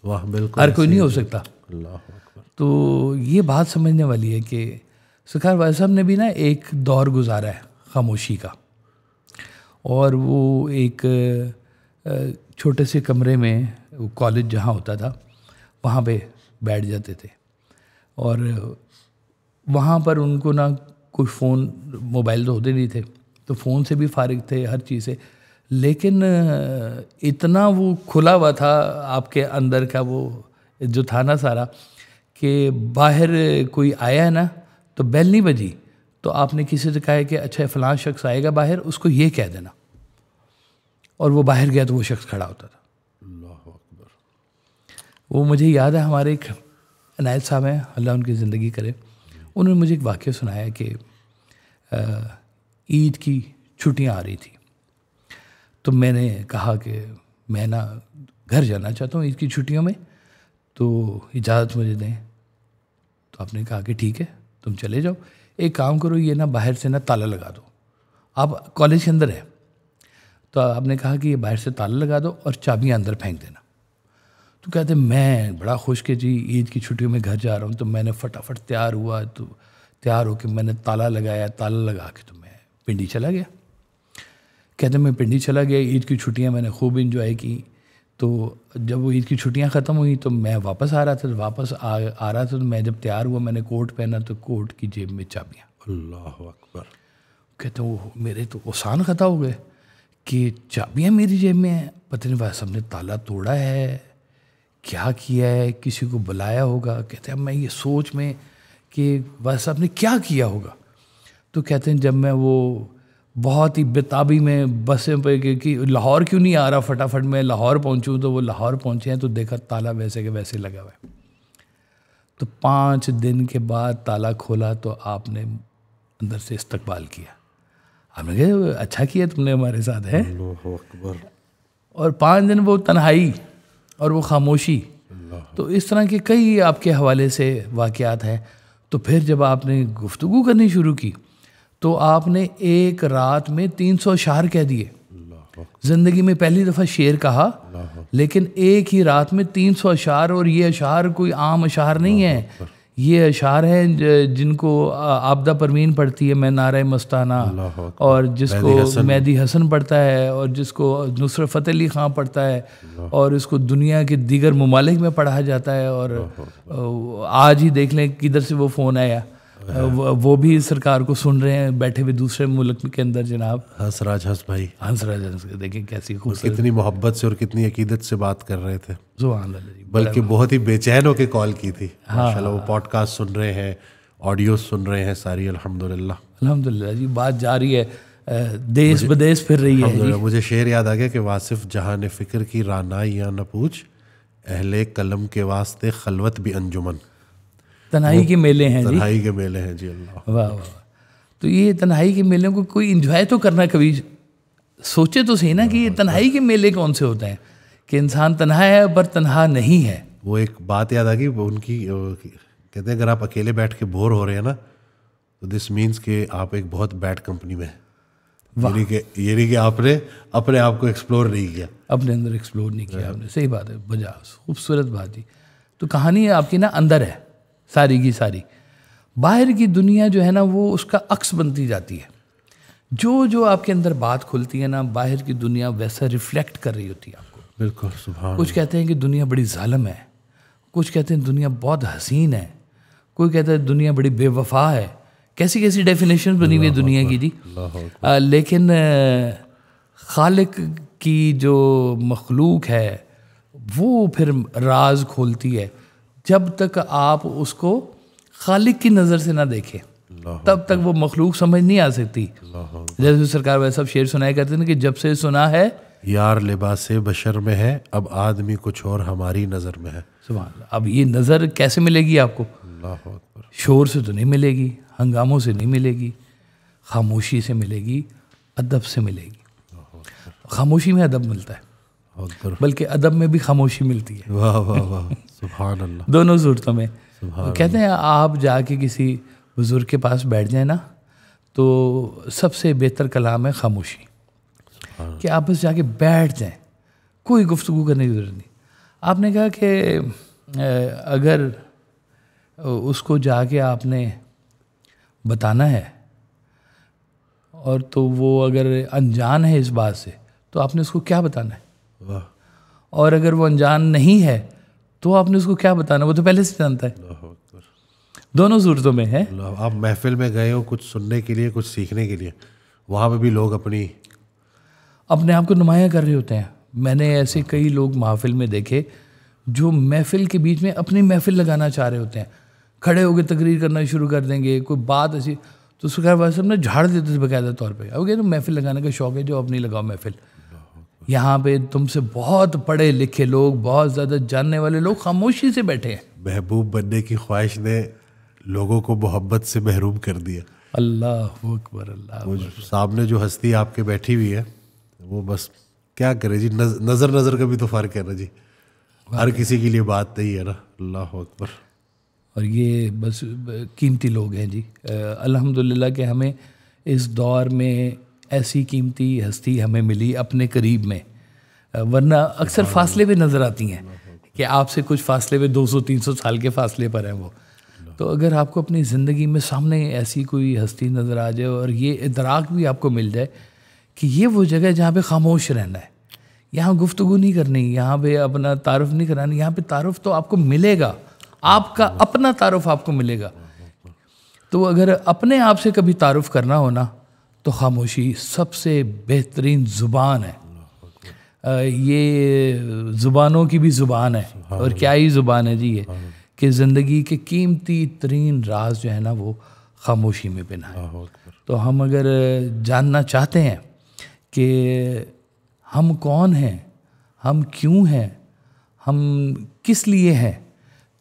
واہ بالکل, ہر کوئی نہیں ہو سکتا. اللہ اکبر. تو یہ بات سمجھنے والی ہے کہ سرکار والد صاحب نے بھی نا ایک دور گزارا ہے خاموشی کا, اور وہ ایک چھوٹے سے کمرے میں کالج جہاں ہوتا تھا وہاں پہ بیٹھ جاتے تھے, اور وہاں پر ان کو نہ کوئی فون, موبائل تو ہوتے نہیں تھے, تو فون سے بھی فارغ تھے, ہر چیز سے. لیکن اتنا وہ کھلا ہوا تھا آپ کے اندر کا وہ جو تھا نا سارا, کہ باہر کوئی آیا ہے نا تو بیل نہیں بجی تو آپ نے کسی سے کہا ہے کہ اچھا فلاں شخص آئے گا باہر, اس کو یہ کہہ دینا, اور وہ باہر گیا تو وہ شخص کھڑا ہوتا تھا. اللہ اکبر. وہ مجھے یاد ہے ہمارے ایک عنایت صاحب ہیں, اللہ ان کی زندگی کرے, انہوں نے مجھے ایک واقعہ سنایا کہ عید کی چھٹیاں آ رہی تھیں. تو میں نے کہا کہ میں نا گھر جانا چاہتا ہوں عید کی چھٹیوں میں, تو اجازت مجھے دیں. تو آپ نے کہا کہ ٹھیک ہے تم چلے جاؤ, ایک کام کرو یہ نا باہر سے نا تالا لگا دو, آپ کالج کے اندر ہے. تو آپ نے کہا کہ یہ باہر سے تالا لگا دو اور چابیاں اندر پھینک دینا. تو کہتے میں بڑا خوش کہ جی عید کی چھٹیوں میں گھر جا رہا ہوں. تو میں نے فٹافٹ تیار ہوا, تو تیار ہو کے میں نے تالا لگایا, تالا لگا کے تو میں پنڈی چلا گیا. کہتے میں پنڈی چلا گیا, عید کی چھٹیاں میں نے خوب انجوائے کی. تو جب وہ عید کی چھٹیاں ختم ہوئی تو میں واپس آ رہا تھا, واپس آ رہا تھا تو میں جب تیار ہوا میں نے کوٹ پہنا تو کوٹ کی جیب میں چابیاں. اللہ اکبر. کہتے وہ میرے تو اوسان خطا ہو گئے کہ چابیاں میری جیب میں ہیں, پتہ نہیں ویسے ہم نے تالا توڑا ہے, کیا کیا ہے, کسی کو بلایا ہوگا. کہتے ہیں میں یہ سوچ میں کہ ویسے آپ نے کیا کیا ہوگا. تو کہتے ہیں جب میں وہ بہت ہی بےتابی میں بسیں پہ کہ لاہور کیوں نہیں آ رہا, فٹافٹ میں لاہور پہنچوں. تو وہ لاہور پہنچے ہیں تو دیکھا تالا ویسے کہ ویسے لگا ہوا ہے. تو 5 دن کے بعد تالا کھولا تو آپ نے اندر سے استقبال کیا. آپ نے کہا اچھا کیا تم نے ہمارے ساتھ ہے. اللہ اکبر. اور 5 دن وہ تنہائی اور وہ خاموشی. تو اس طرح کے کئی آپ کے حوالے سے واقعات ہیں. تو پھر جب آپ نے گفتگو کرنی شروع کی تو آپ نے ایک رات میں 300 اشعار کہہ دیے. زندگی میں پہلی دفعہ شعر کہا, لیکن ایک ہی رات میں 300 اشعار. اور یہ اشعار کوئی عام اشعار نہیں ہیں, یہ اشعار ہیں جن کو عابدہ پروین پڑھتی ہے, میں نعرہ مستانہ, اور جس کو مہدی حسن پڑھتا ہے, اور جس کو نصرت فتح علی خان پڑھتا ہے, اور اس کو دنیا کے دیگر ممالک میں پڑھا جاتا ہے. اور آج ہی دیکھ لیں کدھر سے وہ فون آیا. وہ بھی سرکار کو سن رہے ہیں بیٹھے ہوئے دوسرے ملک کے اندر جناب. ہنسراج ہنس بھائی، ہنسراج ہنس دیکھیں کیسی خوبصورت، کتنی محبت سے اور کتنی عقیدت سے بات کر رہے تھے. سبحان اللہ جی. بلکہ بہت ہی بے چین ہو کے کال کی تھی. ماشاءاللہ وہ پوڈ کاسٹ سن رہے ہیں، آڈیو سن رہے ہیں ساری. الحمدللہ الحمدللہ جی. بات جاری ہے، دیس بدیس پھر رہی ہے جی. مجھے شعر یاد آ گیا کہ واصف جہان فکر کی رانائی یا نہ پوچھ، اہل قلم کے واسطے خلوت بھی انجمن. تنہائی کے میلے ہیں جی. تنہائی کے میلے ہیں جی. اللہ واہ واہ. تو یہ تنہائی کے میلوں کو کوئی انجوائے تو کرنا، کبھی سوچے تو صحیح نا کہ یہ تنہائی کے میلے کون سے ہوتے ہیں کہ انسان تنہا ہے پر تنہا نہیں ہے. وہ ایک بات یاد آ گئی ان کی، کہتے ہیں اگر آپ اکیلے بیٹھ کے بور ہو رہے ہیں نا تو دس مینس کہ آپ ایک بہت بیڈ کمپنی میں ہیں. یعنی کہ آپ نے اپنے آپ کو ایکسپلور نہیں کیا، اپنے اندر ایکسپلور نہیں کیا آپ نے. صحیح بات ہے، بجا خوبصورت بات جی. تو کہانی آپ کی نا اندر ہے ساری کی ساری. باہر کی دنیا جو ہے نا وہ اس کا عکس بنتی جاتی ہے. جو آپ کے اندر بات کھلتی ہے نا، باہر کی دنیا ویسا ریفلیکٹ کر رہی ہوتی ہے آپ کو. بالکل سبحان. کچھ کہتے ہیں کہ دنیا بڑی ظالم ہے، کچھ کہتے ہیں دنیا بہت حسین ہے، کوئی کہتا ہے دنیا بڑی بے وفا ہے. کیسی کیسی ڈیفینیشن بنی ہوئی ہے دنیا کی جی. لیکن خالق کی جو مخلوق ہے وہ پھر راز کھولتی ہے. جب تک آپ اس کو خالق کی نظر سے نہ دیکھیں تب تک وہ مخلوق سمجھ نہیں آ سکتی. جیسے سرکار ویسا سب شعر سنایا کرتے ہیں کہ جب سے سنا ہے یار لباس بشر میں ہے، اب آدمی کچھ اور ہماری نظر میں ہے. سبحان اللہ. اب یہ نظر کیسے ملے گی آپ کو؟ اللہ اکبر. شور سے تو نہیں ملے گی، ہنگاموں سے نہیں ملے گی، خاموشی سے ملے گی، ادب سے ملے گی. خاموشی میں ادب ملتا ہے، بلکہ ادب میں بھی خاموشی ملتی ہے. واہ واہ واہ سبحان اللہ. دونوں صورتوں میں. کہتے ہیں آپ جا کے کسی بزرگ کے پاس بیٹھ جائیں نا تو سب سے بہتر کلام ہے خاموشی. کہ آپ بس جا کے بیٹھ جائیں، کوئی گفتگو کرنے کی ضرورت نہیں. آپ نے کہا کہ اگر اس کو جا کے آپ نے بتانا ہے اور تو وہ اگر انجان ہے اس بات سے تو آپ نے اس کو کیا بتانا ہے، اور اگر وہ انجان نہیں ہے تو آپ نے اس کو کیا بتانا، وہ تو پہلے سے جانتا ہے. دونوں صورتوں میں ہے. آپ محفل میں گئے ہو کچھ سننے کے لیے، کچھ سیکھنے کے لیے، وہاں پہ بھی لوگ اپنے آپ کو نمایاں کر رہے ہوتے ہیں. میں نے ایسے کئی لوگ محفل میں دیکھے جو محفل کے بیچ میں اپنی محفل لگانا چاہ رہے ہوتے ہیں، کھڑے ہو کے تقریر کرنا شروع کر دیں گے. کوئی بات ایسی تو سرکار والا صاحب نے جھاڑ دیتے تھے باقاعدہ طور پہ. اب کہ محفل لگانے کا شوق ہے جو اپنی لگاؤ محفل. یہاں پہ تم سے بہت پڑھے لکھے لوگ، بہت زیادہ جاننے والے لوگ خاموشی سے بیٹھے ہیں. محبوب بننے کی خواہش نے لوگوں کو محبت سے محروم کر دیا. اللہ اکبر. اللہ سامنے جو ہستی آپ کے بیٹھی ہوئی ہے وہ بس کیا کرے جی، نظر کا بھی تو فرق ہے نا جی. ہر کسی کے لیے بات نہیں ہے نا. اللہ اکبر. اور یہ بس قیمتی لوگ ہیں جی. الحمدللہ کہ ہمیں اس دور میں ایسی قیمتی ہستی ہمیں ملی اپنے قریب میں، ورنہ اکثر فاصلے پہ نظر آتی ہیں کہ آپ سے کچھ فاصلے پہ 200-300 سال کے فاصلے پر ہیں وہ. تو اگر آپ کو اپنی زندگی میں سامنے ایسی کوئی ہستی نظر آ جائے اور یہ ادراک بھی آپ کو مل جائے کہ یہ وہ جگہ ہے جہاں پہ خاموش رہنا ہے، یہاں گفتگو نہیں کرنی، یہاں پہ اپنا تعارف نہیں کرانی. یہاں پہ تعارف تو آپ کو ملے گا، آپ کا اپنا تعارف آپ کو ملے گا. تو اگر اپنے آپ سے کبھی تعارف کرنا ہونا تو خاموشی سب سے بہترین زبان ہے. یہ زبانوں کی بھی زبان ہے، اور کیا ہی زبان ہے جی یہ، کہ زندگی کے قیمتی ترین راز جو ہے نا وہ خاموشی میں پنہا ہے. تو ہم اگر جاننا چاہتے ہیں کہ ہم کون ہیں، ہم کیوں ہیں، ہم کس لیے ہیں،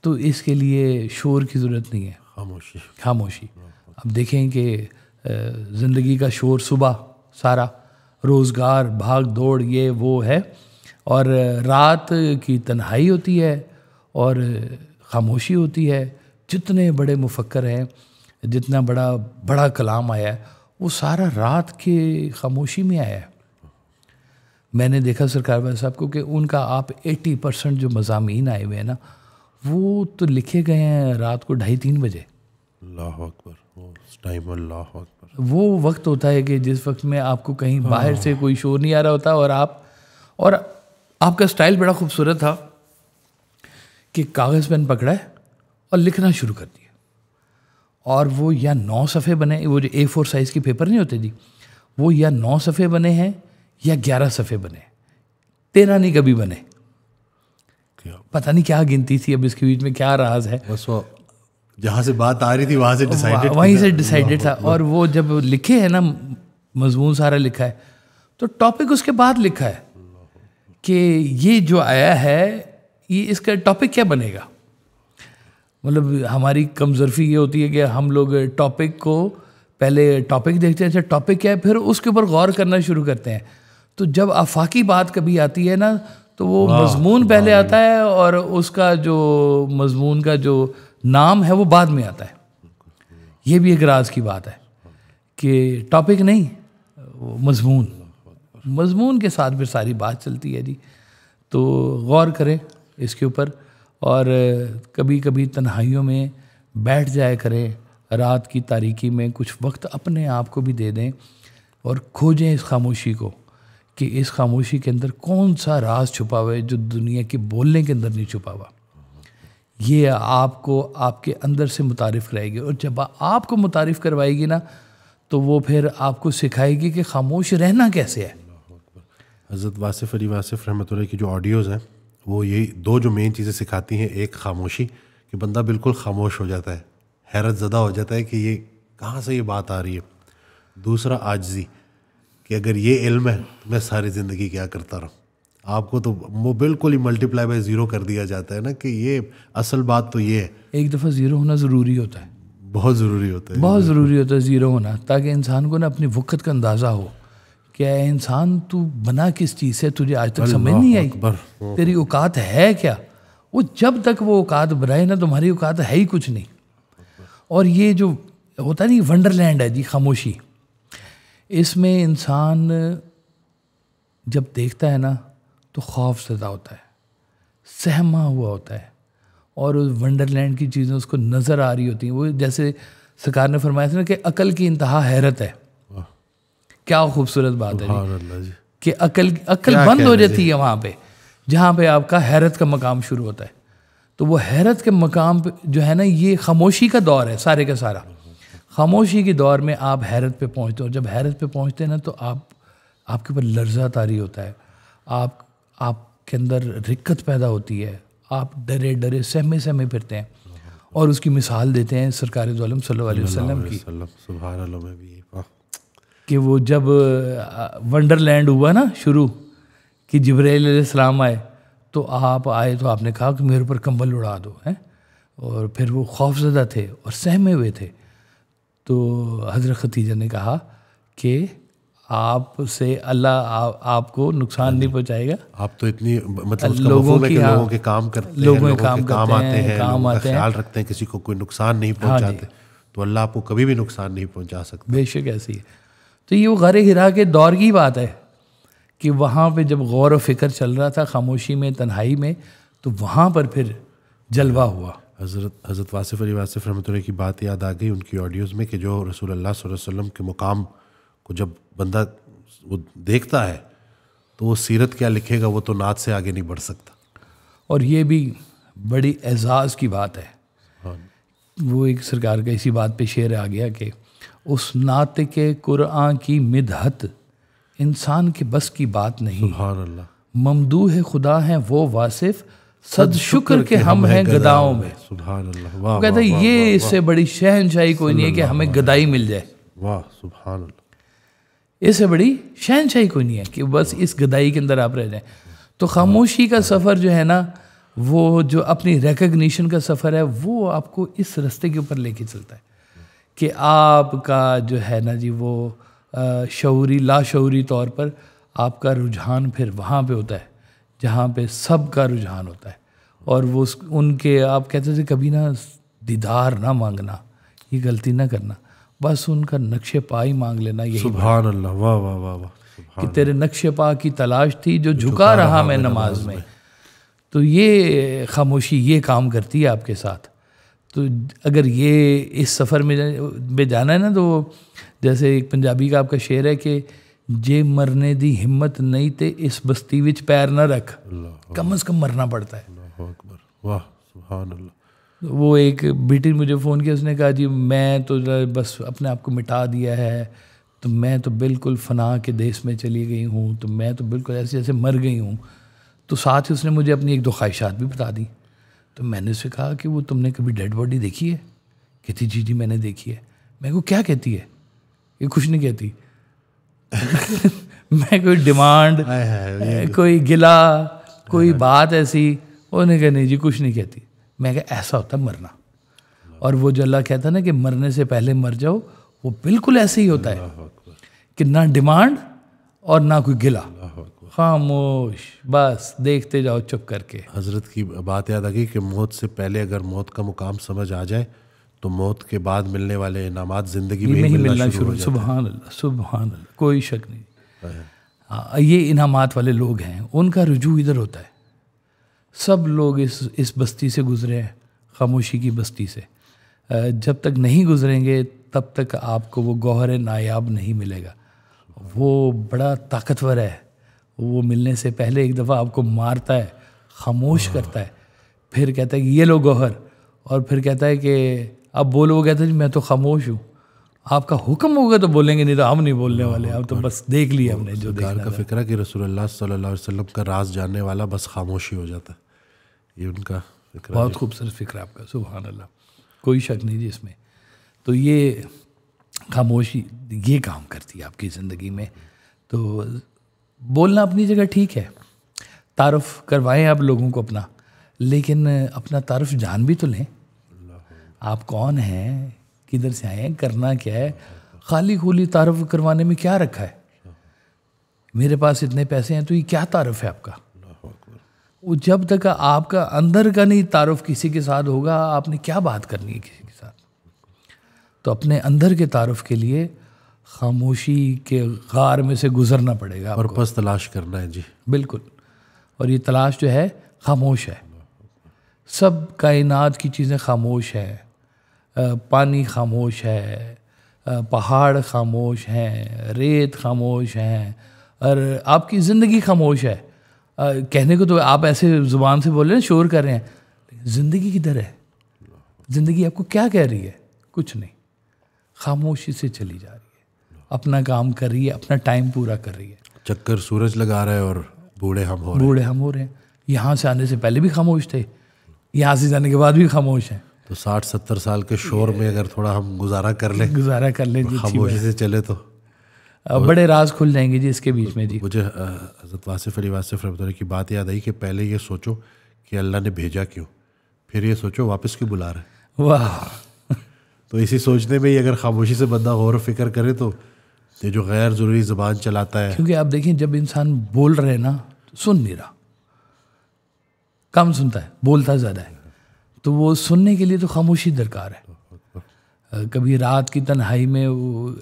تو اس کے لیے شور کی ضرورت نہیں ہے، خاموشی. اب دیکھیں کہ زندگی کا شور صبح سارا روزگار بھاگ دوڑ یہ وہ ہے، اور رات کی تنہائی ہوتی ہے اور خاموشی ہوتی ہے. جتنے بڑے مفکر ہیں، جتنا بڑا کلام آیا ہے وہ سارا رات کی خاموشی میں آیا ہے. میں نے دیکھا سرکار بھائی صاحب کو کہ ان کا آپ 80% جو مضامین آئے ہوئے ہیں نا وہ تو لکھے گئے ہیں رات کو 2:30-3 بجے. اللہ اکبر. اللہ اکبر. وہ وقت ہوتا ہے کہ جس وقت میں آپ کو کہیں باہر سے کوئی شور نہیں آ رہا ہوتا، اور آپ کا سٹائل بڑا خوبصورت تھا کہ کاغذ پین پکڑا ہے اور لکھنا شروع کر دیا. اور وہ یا 9 صفحے بنے, وہ جو A4 سائز کے پیپر نہیں ہوتے جی, وہ یا 9 صفحے بنے ہیں یا 11 صفحے بنے, 13 نہیں کبھی بنے. پتہ نہیں کیا گنتی تھی, اب اس کے بیچ میں کیا راز ہے. بس وہ جہاں سے بات آ رہی تھی وہاں سے ڈیسائیڈڈ تھا. اور وہ جب لکھے ہیں نا, مضمون سارا لکھا ہے, تو ٹاپک اس کے بعد لکھا ہے کہ یہ جو آیا ہے یہ اس کا ٹاپک کیا بنے گا. مطلب ہماری کم ظرفی یہ ہوتی ہے کہ ہم لوگ ٹاپک کو پہلے ٹاپک دیکھتے ہیں, اچھا ٹاپک کیا ہے, پھر اس کے اوپر غور کرنا شروع کرتے ہیں. تو جب آفاقی بات کبھی آتی ہے نا, تو وہ مضمون پہلے آتا ہے اور اس کا جو مضمون کا جو نام ہے وہ بعد میں آتا ہے. یہ بھی ایک راز کی بات ہے کہ ٹاپک نہیں, مضمون کے ساتھ پھر ساری بات چلتی ہے جی. تو غور کریں اس کے اوپر, اور کبھی کبھی تنہائیوں میں بیٹھ جایا کریں, رات کی تاریکی میں کچھ وقت اپنے آپ کو بھی دے دیں اور کھوجیں اس خاموشی کو کہ اس خاموشی کے اندر کون سا راز چھپا ہوا ہے جو دنیا کے بولنے کے اندر نہیں چھپا ہوا. یہ آپ کو آپ کے اندر سے متعارف کرائے گی, اور جب آپ کو متعارف کروائے گی نا تو وہ پھر آپ کو سکھائے گی کہ خاموش رہنا کیسے ہے. حضرت واصف علی واصف رحمۃ اللہ کی جو آڈیوز ہیں وہ یہی 2 جو مین چیزیں سکھاتی ہیں. ایک خاموشی, کہ بندہ بالکل خاموش ہو جاتا ہے, حیرت زدہ ہو جاتا ہے کہ یہ کہاں سے یہ بات آ رہی ہے. دوسرا عاجزی, کہ اگر یہ علم ہے تو میں ساری زندگی کیا کرتا رہا. آپ کو تو وہ بالکل ہی ملٹیپلائی بائی 0 کر دیا جاتا ہے نا, کہ یہ اصل بات تو یہ ہے. ایک دفعہ 0 ہونا ضروری ہوتا ہے, بہت ضروری ہوتا ہے, بہت ضروری ہوتا ہے 0 ہونا, تاکہ انسان کو نا اپنی وقت کا اندازہ ہو کہ اے انسان تو بنا کس چیز سے, تجھے آج تک سمجھ نہیں آئی, تیری اوقات ہے کیا. وہ جب تک وہ اوقات بنائے نا, تمہاری اوقات ہے ہی کچھ نہیں. اور یہ جو ہوتا نہیں ونڈر لینڈ ہے جی خاموشی, اس میں انسان جب دیکھتا ہے نا تو خوف زدہ ہوتا ہے, سہما ہوا ہوتا ہے, اور اس ونڈر لینڈ کی چیزیں اس کو نظر آ رہی ہوتی ہیں. وہ جیسے سرکار نے فرمایا تھا نا کہ عقل کی انتہا حیرت ہے. کیا خوبصورت بات ہے جی کہ عقل بند ہو جاتی ہے وہاں پہ جہاں پہ آپ کا حیرت کا مقام شروع ہوتا ہے. تو وہ حیرت کے مقام پہ جو ہے نا, یہ خاموشی کا دور ہے سارے کا سارا. خاموشی کے دور میں آپ حیرت پہ پہنچتے ہو. جب حیرت پہ پہنچتے ہیں نا تو آپ کے اوپر لرزہ طاری ہوتا ہے, آپ کے اندر رکت پیدا ہوتی ہے, آپ ڈرے ڈرے سہمے پھرتے ہیں. اور اس کی مثال دیتے ہیں سرکار دو عالم صلی اللہ علیہ وسلم کی, سبحان اللہ, میں بھی کہ وہ جب ونڈر لینڈ ہوا نا شروع, کہ جبرائیل علیہ السلام آئے, تو آپ آئے تو آپ نے کہا کہ میرے اوپر کمبل اڑا دو, اور پھر وہ خوفزدہ تھے اور سہمے ہوئے تھے. تو حضرت ختیجہ نے کہا کہ آپ سے اللہ آپ کو نقصان نہیں پہنچائے گا. آپ تو اتنی مطلب لوگوں کے کام کرتے ہیں, لوگوں کے کام آتے ہیں, لوگوں کا خیال رکھتے ہیں, کسی کو کوئی نقصان نہیں پہنچاتے, تو اللہ آپ کو کبھی بھی نقصان نہیں پہنچا سکتا. بے شک ایسی ہے. تو یہ وہ غار ہرا کے دور کی بات ہے کہ وہاں پہ جب غور و فکر چل رہا تھا خاموشی میں, تنہائی میں, تو وہاں پر پھر جلوہ ہوا. حضرت واصف علی واصف رحمۃ اللہ کی بات یاد آ گئی ان کی آڈیوز میں, کہ جو رسول اللہ صلی اللہ علیہ وسلم کے مقام کو جب بندہ وہ دیکھتا ہے تو وہ سیرت کیا لکھے گا, وہ تو نعت سے آگے نہیں بڑھ سکتا. اور یہ بھی بڑی اعزاز کی بات ہے. وہ ایک سرکار کا اسی بات پہ شعر آ گیا کہ اس نعت کے قرآن کی مدحت انسان کے بس کی بات نہیں. سبحان اللہ. ممدوح خدا ہیں وہ واصف, صد شکر کہ ہم ہیں گداؤں میں. سبحان اللہ. وہ کہتا ہے یہ اس سے بڑی شہنشاہی کوئی نہیں ہے کہ ہمیں گدائی مل جائے. واہ سبحان اللہ. اس سے بڑی شہنشاہی کوئی نہیں ہے کہ بس اس گدائی کے اندر آپ رہ جائیں. تو خاموشی کا سفر جو ہے نا, وہ جو اپنی ریکگنیشن کا سفر ہے, وہ آپ کو اس رستے کے اوپر لے کے چلتا ہے کہ آپ کا جو ہے نا جی وہ شعوری لاشعوری طور پر آپ کا رجحان پھر وہاں پہ ہوتا ہے جہاں پہ سب کا رجحان ہوتا ہے. اور وہ ان کے آپ کہتے تھے کبھی نا دیدار نہ مانگنا, یہ غلطی نہ کرنا, بس ان کا نقش پا ہی مانگ لینا. یہی سبحان اللہ. واہ واہ واہ واہ. کہ تیرے نقش پا کی تلاش تھی جو جھکا رہا میں نماز میں. تو یہ خاموشی یہ کام کرتی ہے آپ کے ساتھ. تو اگر یہ اس سفر میں جانا ہے نا, تو جیسے ایک پنجابی کا آپ کا شعر ہے کہ جے مرنے دی ہمت نہیں تے اس بستی وچ پیر نہ رکھ. کم از کم مرنا پڑتا ہے. اللہ اکبر. واہ سبحان اللہ. وہ ایک بیٹی نے مجھے فون کیا, اس نے کہا جی میں تو بس اپنے آپ کو مٹا دیا ہے, تو میں تو بالکل فنا کے دیس میں چلی گئی ہوں, تو میں تو بالکل ایسے جیسے مر گئی ہوں. تو ساتھ ہی اس نے مجھے اپنی ایک دو خواہشات بھی بتا دی. تو میں نے اسے کہا کہ وہ تم نے کبھی ڈیڈ باڈی دیکھی ہے؟ کہتی جی جی میں نے دیکھی ہے. میں کو کیا کہتی ہے؟ یہ کچھ نہیں کہتی. میں کوئی ڈیمانڈ, کوئی گلا, کوئی بات ایسی, انہوں نے کہا نہیں جی کچھ نہیں کہتی. میں کہا ایسا ہوتا مرنا, اور وہ جو اللہ کہتا ہے نا کہ مرنے سے پہلے مر جاؤ, وہ بالکل ایسے ہی ہوتا ہے کہ نہ ڈیمانڈ اور نہ کوئی گلا, خاموش, بس دیکھتے جاؤ چپ کر کے. حضرت کی بات یاد آ گئی کہ موت سے پہلے اگر موت کا مقام سمجھ آ جائے تو موت کے بعد ملنے والے انعامات زندگی میں ہی ملنا شروع ہو جاتے ہیں. سبحان اللہ, سبحان اللہ, کوئی شک نہیں. یہ انعامات والے لوگ ہیں, ان کا رجوع ادھر ہوتا ہے. سب لوگ اس بستی سے گزرے ہیں, خاموشی کی بستی سے. جب تک نہیں گزریں گے تب تک آپ کو وہ گوہر نایاب نہیں ملے گا. وہ بڑا طاقتور ہے, وہ ملنے سے پہلے ایک دفعہ آپ کو مارتا ہے, خاموش کرتا ہے, پھر کہتا ہے کہ یہ لو گوہر, اور پھر کہتا ہے کہ اب بولو. وہ کہتا ہے میں تو خاموش ہوں, آپ کا حکم ہوگا تو بولیں گے, نہیں تو ہم نہیں بولنے والے, اب تو بس دیکھ لیا ہم نے جو دیکھنا کا فکر ہے کہ رسول اللہ صلی اللہ علیہ وسلم کا راز جاننے والا بس خاموشی ہو جاتا ہے. یہ ان کا فکر. بہت خوبصورت فکر ہے آپ کا, سبحان اللہ, کوئی شک نہیں جی اس میں. تو یہ خاموشی یہ کام کرتی ہے آپ کی زندگی میں. تو بولنا اپنی جگہ ٹھیک ہے, تعارف کروائیں آپ لوگوں کو اپنا, لیکن اپنا تعارف جان بھی تو لیں. آپ کون ہیں, کدھر سے آئے ہیں, کرنا کیا ہے. خالی خولی تعارف کروانے میں کیا رکھا ہے؟ میرے پاس اتنے پیسے ہیں تو یہ کیا تعارف ہے آپ کا؟ وہ جب تک آپ کا اندر کا نہیں تعارف کسی کے ساتھ ہوگا, آپ نے کیا بات کرنی ہے کسی کے ساتھ. تو اپنے اندر کے تعارف کے لیے خاموشی کے غار میں سے گزرنا پڑے گا, اور پس تلاش کرنا ہے. جی بالکل. اور یہ تلاش جو ہے خاموش ہے. سب کائنات کی چیزیں خاموش ہے. پانی خاموش ہے, پہاڑ خاموش ہیں, ریت خاموش ہیں, اور آپ کی زندگی خاموش ہے. کہنے کو تو آپ ایسے زبان سے بول رہے ہیں, شور کر رہے ہیں, زندگی کدھر ہے؟ زندگی آپ کو کیا کہہ رہی ہے؟ کچھ نہیں, خاموشی سے چلی جا رہی ہے, اپنا کام کر رہی ہے, اپنا ٹائم پورا کر رہی ہے. چکر سورج لگا رہا ہے اور بوڑھے ہم ہو رہے ہیں. یہاں سے آنے سے پہلے بھی خاموش تھے, یہاں سے جانے کے بعد بھی خاموش ہیں. تو 60-70 سال کے شور میں اگر تھوڑا ہم گزارا کر لیں جی, خاموشی سے چلے تو بڑے راز کھل جائیں گے جی اس کے بیچ میں. جی مجھے حضرت واصف علی واصف رحمۃ اللہ کی بات یاد آئی کہ پہلے یہ سوچو کہ اللہ نے بھیجا کیوں, پھر یہ سوچو واپس کیوں بلا رہے. واہ. تو اسی سوچنے میں ہی اگر خاموشی سے بندہ غور و فکر کرے تو یہ جو غیر ضروری زبان چلاتا ہے, کیونکہ آپ دیکھیں جب انسان بول رہے نا سن نہیں رہا, کم سنتا ہے, بولتا زیادہ ہے. تو وہ سننے کے لیے تو خاموشی درکار ہے. کبھی رات کی تنہائی میں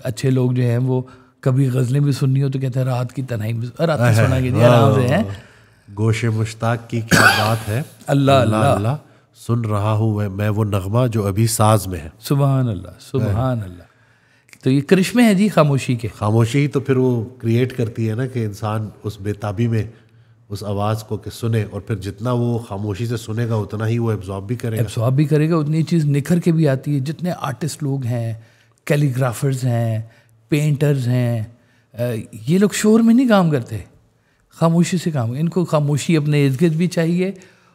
اچھے لوگ جو ہیں وہ کبھی غزلیں بھی سننی ہو تو کہتے ہیں رات کی تنہائی میں سنا کے آرام سے ہیں. گوش مشتاق کی کیا بات ہے, اللہ اللہ اللہ سن رہا ہوں میں وہ نغمہ جو ابھی ساز میں ہے. سبحان اللہ, سبحان اللہ. تو یہ کرشمے ہیں جی خاموشی کے. خاموشی تو پھر وہ کریٹ کرتی ہے نا کہ انسان اس بے تابی میں اس آواز کو کہ سنے, اور پھر جتنا وہ خاموشی سے سنے گا اتنا ہی وہ ایبزارب بھی کرے گا, اتنی چیز نکھر کے بھی آتی ہے. جتنے آرٹسٹ لوگ ہیں, کیلیگرافرز ہیں, پینٹرز ہیں, یہ لوگ شور میں نہیں کام کرتے, خاموشی سے کام. ان کو خاموشی اپنے ارد گرد بھی چاہیے,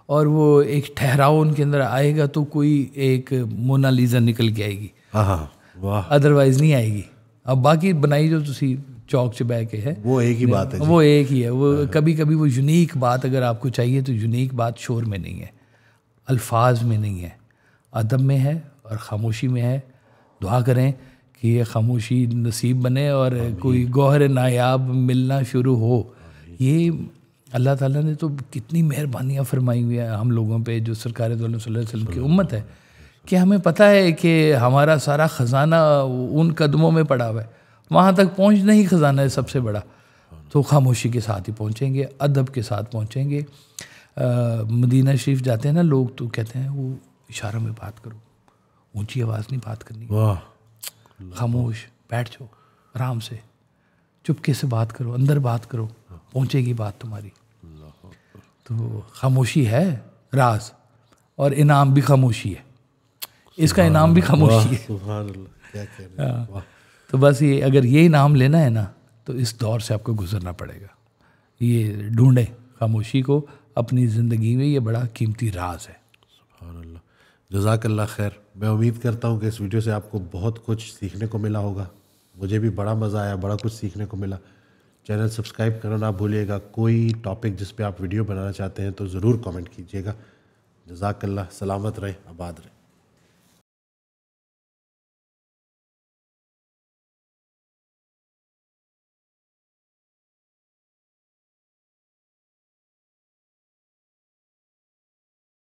اور وہ ایک ٹھہراؤ ان کے اندر آئے گا تو کوئی ایک مونالیزا نکل کے آئے گی. ادروائز نہیں آئے گی. اب باقی بنائی جو تسی چوک سے بہ کے ہے وہ ایک ہی بات ہے, وہ ایک ہی ہے. وہ کبھی کبھی وہ یونیک بات اگر آپ کو چاہیے تو یونیک بات شور میں نہیں ہے, الفاظ میں نہیں ہے, ادب میں ہے اور خاموشی میں ہے. دعا کریں کہ یہ خاموشی نصیب بنے اور کوئی گوہر نایاب ملنا شروع ہو. یہ اللہ تعالیٰ نے تو کتنی مہربانیاں فرمائی ہوئی ہیں ہم لوگوں پہ جو سرکار دو عالم صلی اللہ علیہ وسلم کی امت ہے, کہ ہمیں پتہ ہے کہ ہمارا سارا خزانہ ان قدموں میں پڑا ہوا ہے. وہاں تک پہنچنا ہی خزانہ ہے سب سے بڑا. تو خاموشی کے ساتھ ہی پہنچیں گے, ادب کے ساتھ پہنچیں گے. مدینہ شریف جاتے ہیں نا لوگ تو کہتے ہیں وہ اشاروں میں بات کرو, اونچی آواز نہیں بات کرنی, خاموش بیٹھ جاؤ آرام سے, چپکے سے بات کرو, اندر بات کرو, پہنچے گی بات تمہاری. تو خاموشی ہے راز, اور انعام بھی خاموشی ہے. اس کا انعام بھی خاموشی ہے. سبحان اللہ, کیا کہہ رہے ہیں, واہ. تو بس یہ اگر یہ انعام لینا ہے نا تو اس دور سے آپ کو گزرنا پڑے گا. یہ ڈھونڈیں خاموشی کو اپنی زندگی میں, یہ بڑا قیمتی راز ہے. سبحان اللہ. جزاک اللہ خیر. میں امید کرتا ہوں کہ اس ویڈیو سے آپ کو بہت کچھ سیکھنے کو ملا ہوگا. مجھے بھی بڑا مزہ آیا, بڑا کچھ سیکھنے کو ملا. چینل سبسکرائب کرنا نہ بھولیے گا. کوئی ٹاپک جس پہ آپ ویڈیو بنانا چاہتے ہیں تو ضرور کامنٹ کیجیے گا. جزاک اللہ. سلامت رہے, آباد رہے.